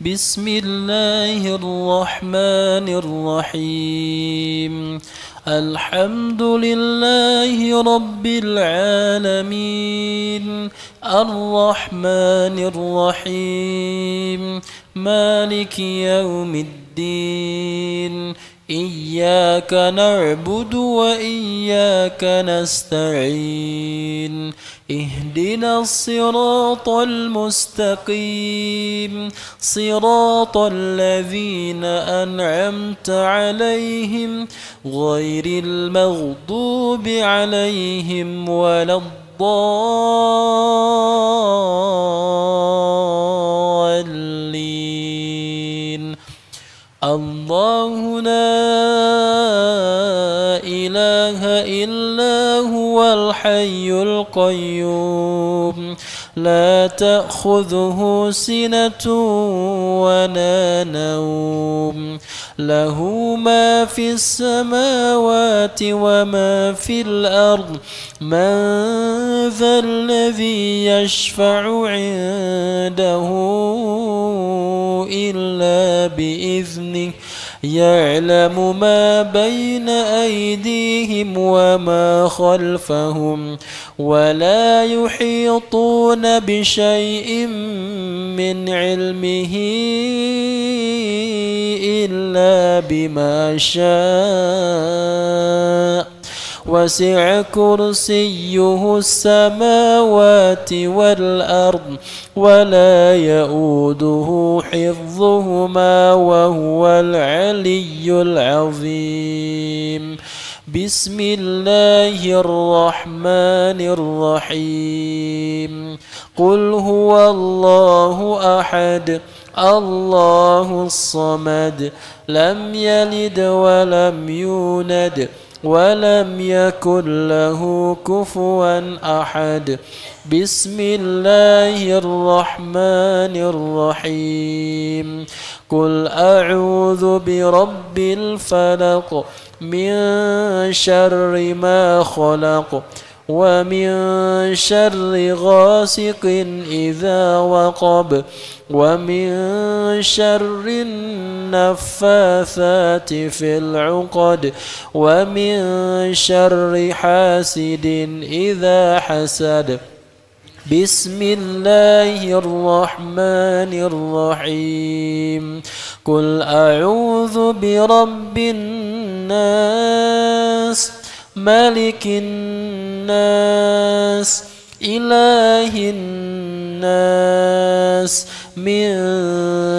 بسم الله الرحمن الرحيم الحمد لله رب العالمين الرحمن الرحيم مالك يوم الدين إياك نعبد وإياك نستعين اهدنا الصراط المستقيم صراط الذين أنعمت عليهم غير المغضوب عليهم ولا الضالين الله لا إله إلا هو الحي القيوم لا تأخذه سنة ولا نوم له ما في السماوات وما في الأرض من ذا الذي يشفع عنده إلا بإذنه يعلم ما بين أيديهم وما خلفهم ولا يحيطون بشيء من علمه إلا بما شاء وسع كرسيه السماوات والأرض ولا يؤوده حفظهما وهو العلي العظيم بسم الله الرحمن الرحيم قل هو الله أحد الله الصمد لم يلد ولم يولد ولم يكن له كفوا أحد بسم الله الرحمن الرحيم قل أعوذ برب الفلق من شر ما خلق ومن شر غاسق إذا وقب ومن شر النفاثات في العقد ومن شر حاسد إذا حسد بسم الله الرحمن الرحيم قل أعوذ برب الناس ملك الناس إله الناس من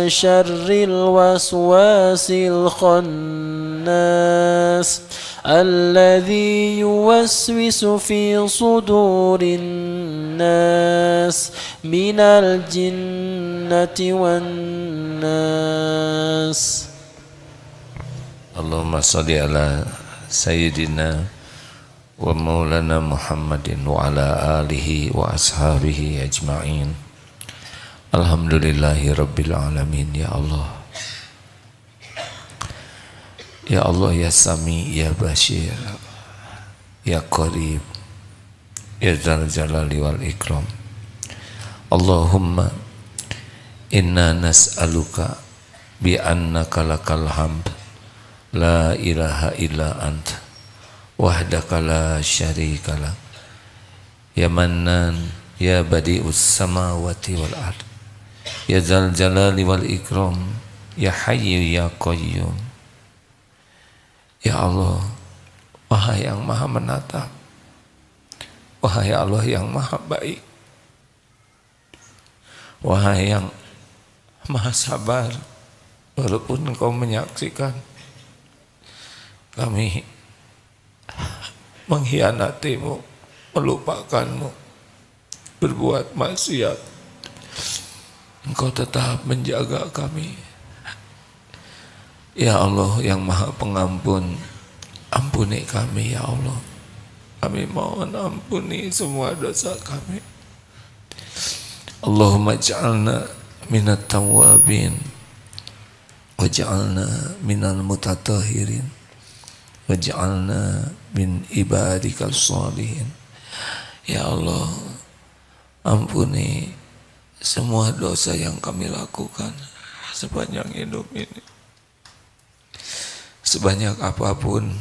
شر الوسواس الخناس الذي يوسوس في صدور الناس من الجنة والناس Allahumma sholli ala sayyidina wa maulana Muhammadin wa ala alihi wa ashabihi ajma'in. Alhamdulillahi rabbil alamin. Ya Allah, ya Allah, ya Sami, ya Bashir, ya Qarib, ya Dzal Jalali wal Ikram. Allahumma inna nas'aluka bi annaka lakal hamd la ilaha illa anta wahdaka la syarika lak ya mannan ya badi'us samawati wal ard ya Dzal Jalali wal Ikram ya Hayyu ya Qayyum. Ya Allah, wahai yang maha menatap, wahai Allah yang maha baik, wahai yang maha sabar, walaupun Engkau menyaksikan kami mengkhianatimu, melupakanmu, berbuat maksiat, Engkau tetap menjaga kami. Ya Allah yang maha pengampun, ampuni kami ya Allah. Kami mohon ampuni semua dosa kami. Allahumma ja'alna minat tawabin waj'alna minal mutatahirin waj'alna min ibadikal sholihin. Ya Allah, ampuni semua dosa yang kami lakukan sepanjang hidup ini. Sebanyak apapun,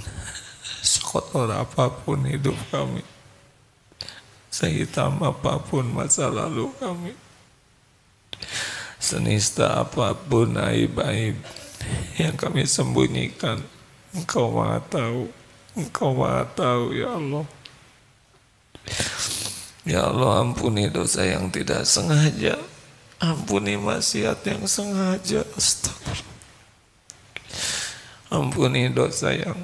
sekotor apapun hidup kami, sehitam apapun masa lalu kami, senista apapun aib-aib yang kami sembunyikan, Engkau Maha tahu, Engkau Maha tahu ya Allah. Ya Allah, ampuni dosa yang tidak sengaja, ampuni maksiat yang sengaja. Astagfirullah. Ampuni dosa yang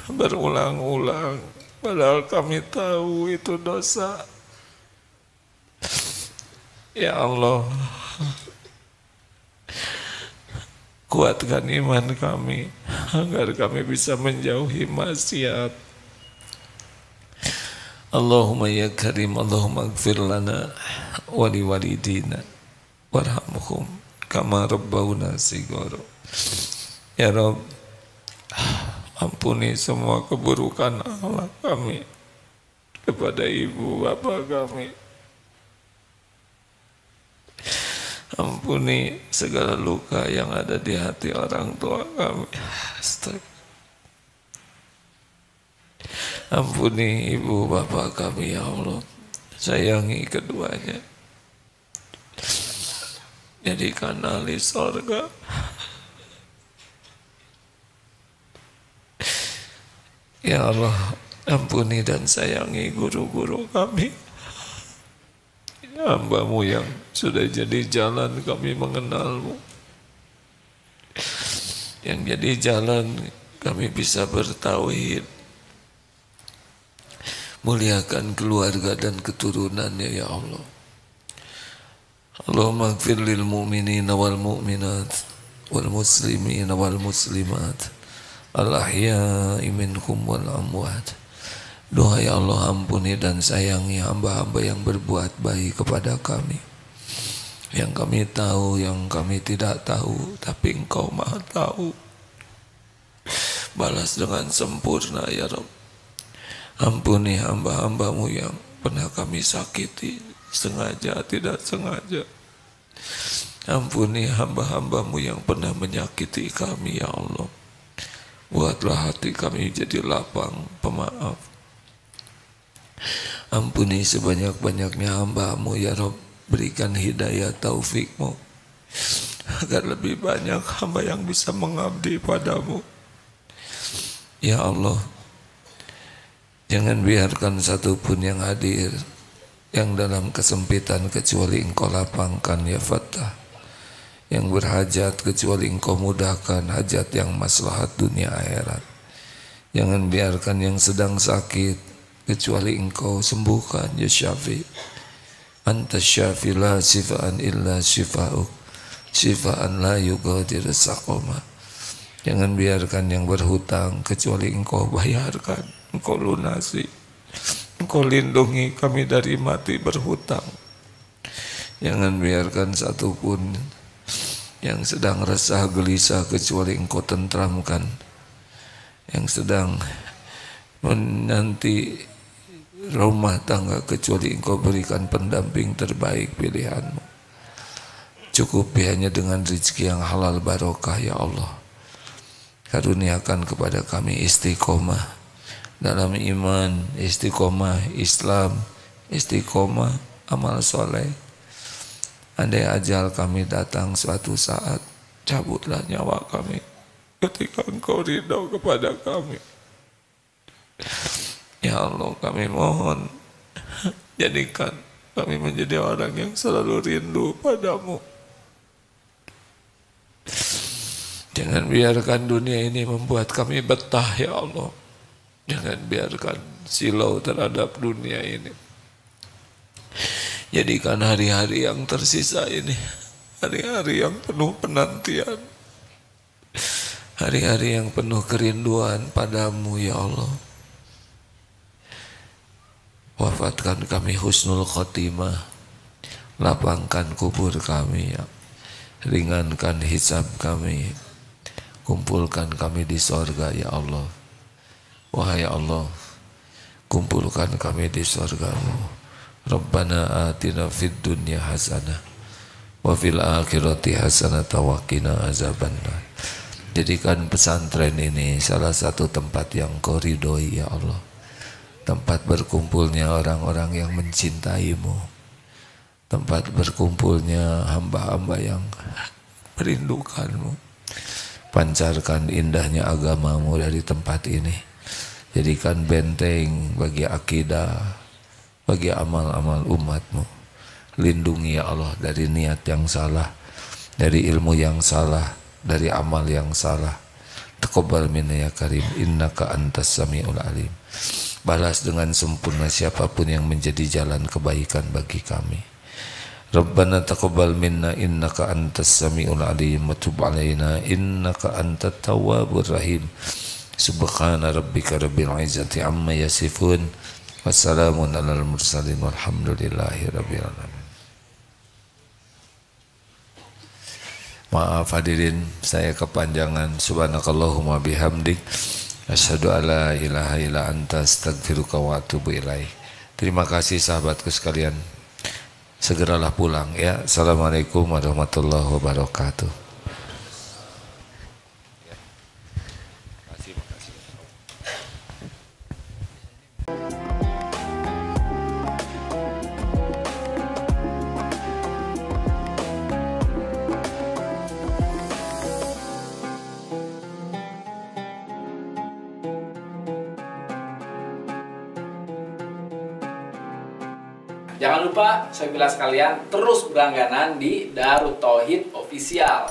berulang-ulang, padahal kami tahu itu dosa. Ya Allah, kuatkan iman kami agar kami bisa menjauhi maksiat. Allahumma ya Karim, Allahumma ighfir lana wa li walidina warhamhum kama rabbawna shighara. Ya Rabb, ampuni semua keburukan akhlak kami kepada ibu bapa kami. Ampuni segala luka yang ada di hati orang tua kami. Ampuni ibu bapa kami ya Allah. Sayangi keduanya, jadikan ahli sorga. Ya Allah, ampuni dan sayangi guru-guru kami, hamba-Mu yang sudah jadi jalan kami mengenal-Mu, yang jadi jalan kami bisa bertauhid. Muliakan keluarga dan keturunannya ya Allah. Allahumma ighfir lil mu'minina wal mu'minat wal muslimina wal muslimat al-ahya'i minhum wal amwat. Doa ya Allah, ampuni dan sayangi hamba-hamba yang berbuat baik kepada kami, yang kami tahu, yang kami tidak tahu, tapi Engkau Maha tahu. Balas dengan sempurna ya Rabb. Ampuni hamba-hamba-Mu yang pernah kami sakiti, sengaja tidak sengaja. Ampuni hamba-hamba-Mu yang pernah menyakiti kami ya Allah. Buatlah hati kami jadi lapang pemaaf. Ampuni sebanyak-banyaknya hamba-Mu ya Rabb. Berikan hidayah taufik-Mu agar lebih banyak hamba yang bisa mengabdi padamu. Ya Allah, jangan biarkan satupun yang hadir yang dalam kesempitan kecuali Engkau lapangkan ya Fattah, yang berhajat kecuali Engkau mudahkan hajat yang maslahat dunia akhirat. Jangan biarkan yang sedang sakit kecuali Engkau sembuhkan ya Syafi. Anta syafi la shifaan illa shifa'uk, shifaan la yughadiru saqama. Jangan biarkan yang berhutang kecuali Engkau bayarkan, Engkau lunasi, Engkau lindungi kami dari mati berhutang. Jangan biarkan satupun yang sedang resah gelisah kecuali Engkau tentramkan, yang sedang menanti rumah tangga kecuali Engkau berikan pendamping terbaik pilihanmu. Cukupi hanya dengan rezeki yang halal barokah ya Allah. Karuniakan kepada kami istiqomah dalam iman, istiqomah Islam, istiqomah amal soleh. Andai ajal kami datang suatu saat, cabutlah nyawa kami ketika Engkau ridho kepada kami. Ya Allah, kami mohon jadikan kami menjadi orang yang selalu rindu padamu. Jangan biarkan dunia ini membuat kami betah ya Allah. Jangan biarkan silau terhadap dunia ini. Jadikan hari-hari yang tersisa ini hari-hari yang penuh penantian, hari-hari yang penuh kerinduan padamu ya Allah. Wafatkan kami husnul khotimah, lapangkan kubur kami ya, ringankan hisab kami, kumpulkan kami di sorga ya Allah. Wahai Allah, kumpulkan kami di sorgamu. Rabbana atina fid dunya hasanah wa fil akhirati hasanah wa qina azabannar. Jadikan pesantren ini salah satu tempat yang Kau ridhoi ya Allah, tempat berkumpulnya orang-orang yang mencintaimu, tempat berkumpulnya hamba-hamba yang merindukanmu. Pancarkan indahnya agamamu dari tempat ini. Jadikan benteng bagi akidah, bagi amal-amal umatmu. Lindungi ya Allah dari niat yang salah, dari ilmu yang salah, dari amal yang salah. Taqabbal minna ya karim, innaka antas samiul alim. Balas dengan sempurna siapapun yang menjadi jalan kebaikan bagi kami. Rabbana taqabbal minna innaka antas samiul alim wa tub alaina innaka antat tawwabur rahim. Subhana rabbika rabbil izzati amma yasifun. Wassalamun alal mursalin walhamdulillahi rabbil alamin. Maaf hadirin, saya kepanjangan. Subhanakallahumma bihamdik, asyhadu alla ilaha illa anta astaghfiruka wa atubu ilaik. Terima kasih sahabatku sekalian. Segeralah pulang ya. Assalamualaikum warahmatullahi wabarakatuh. Jangan lupa, saya bilang sekalian, terus berlangganan di Darut Tauhid Official.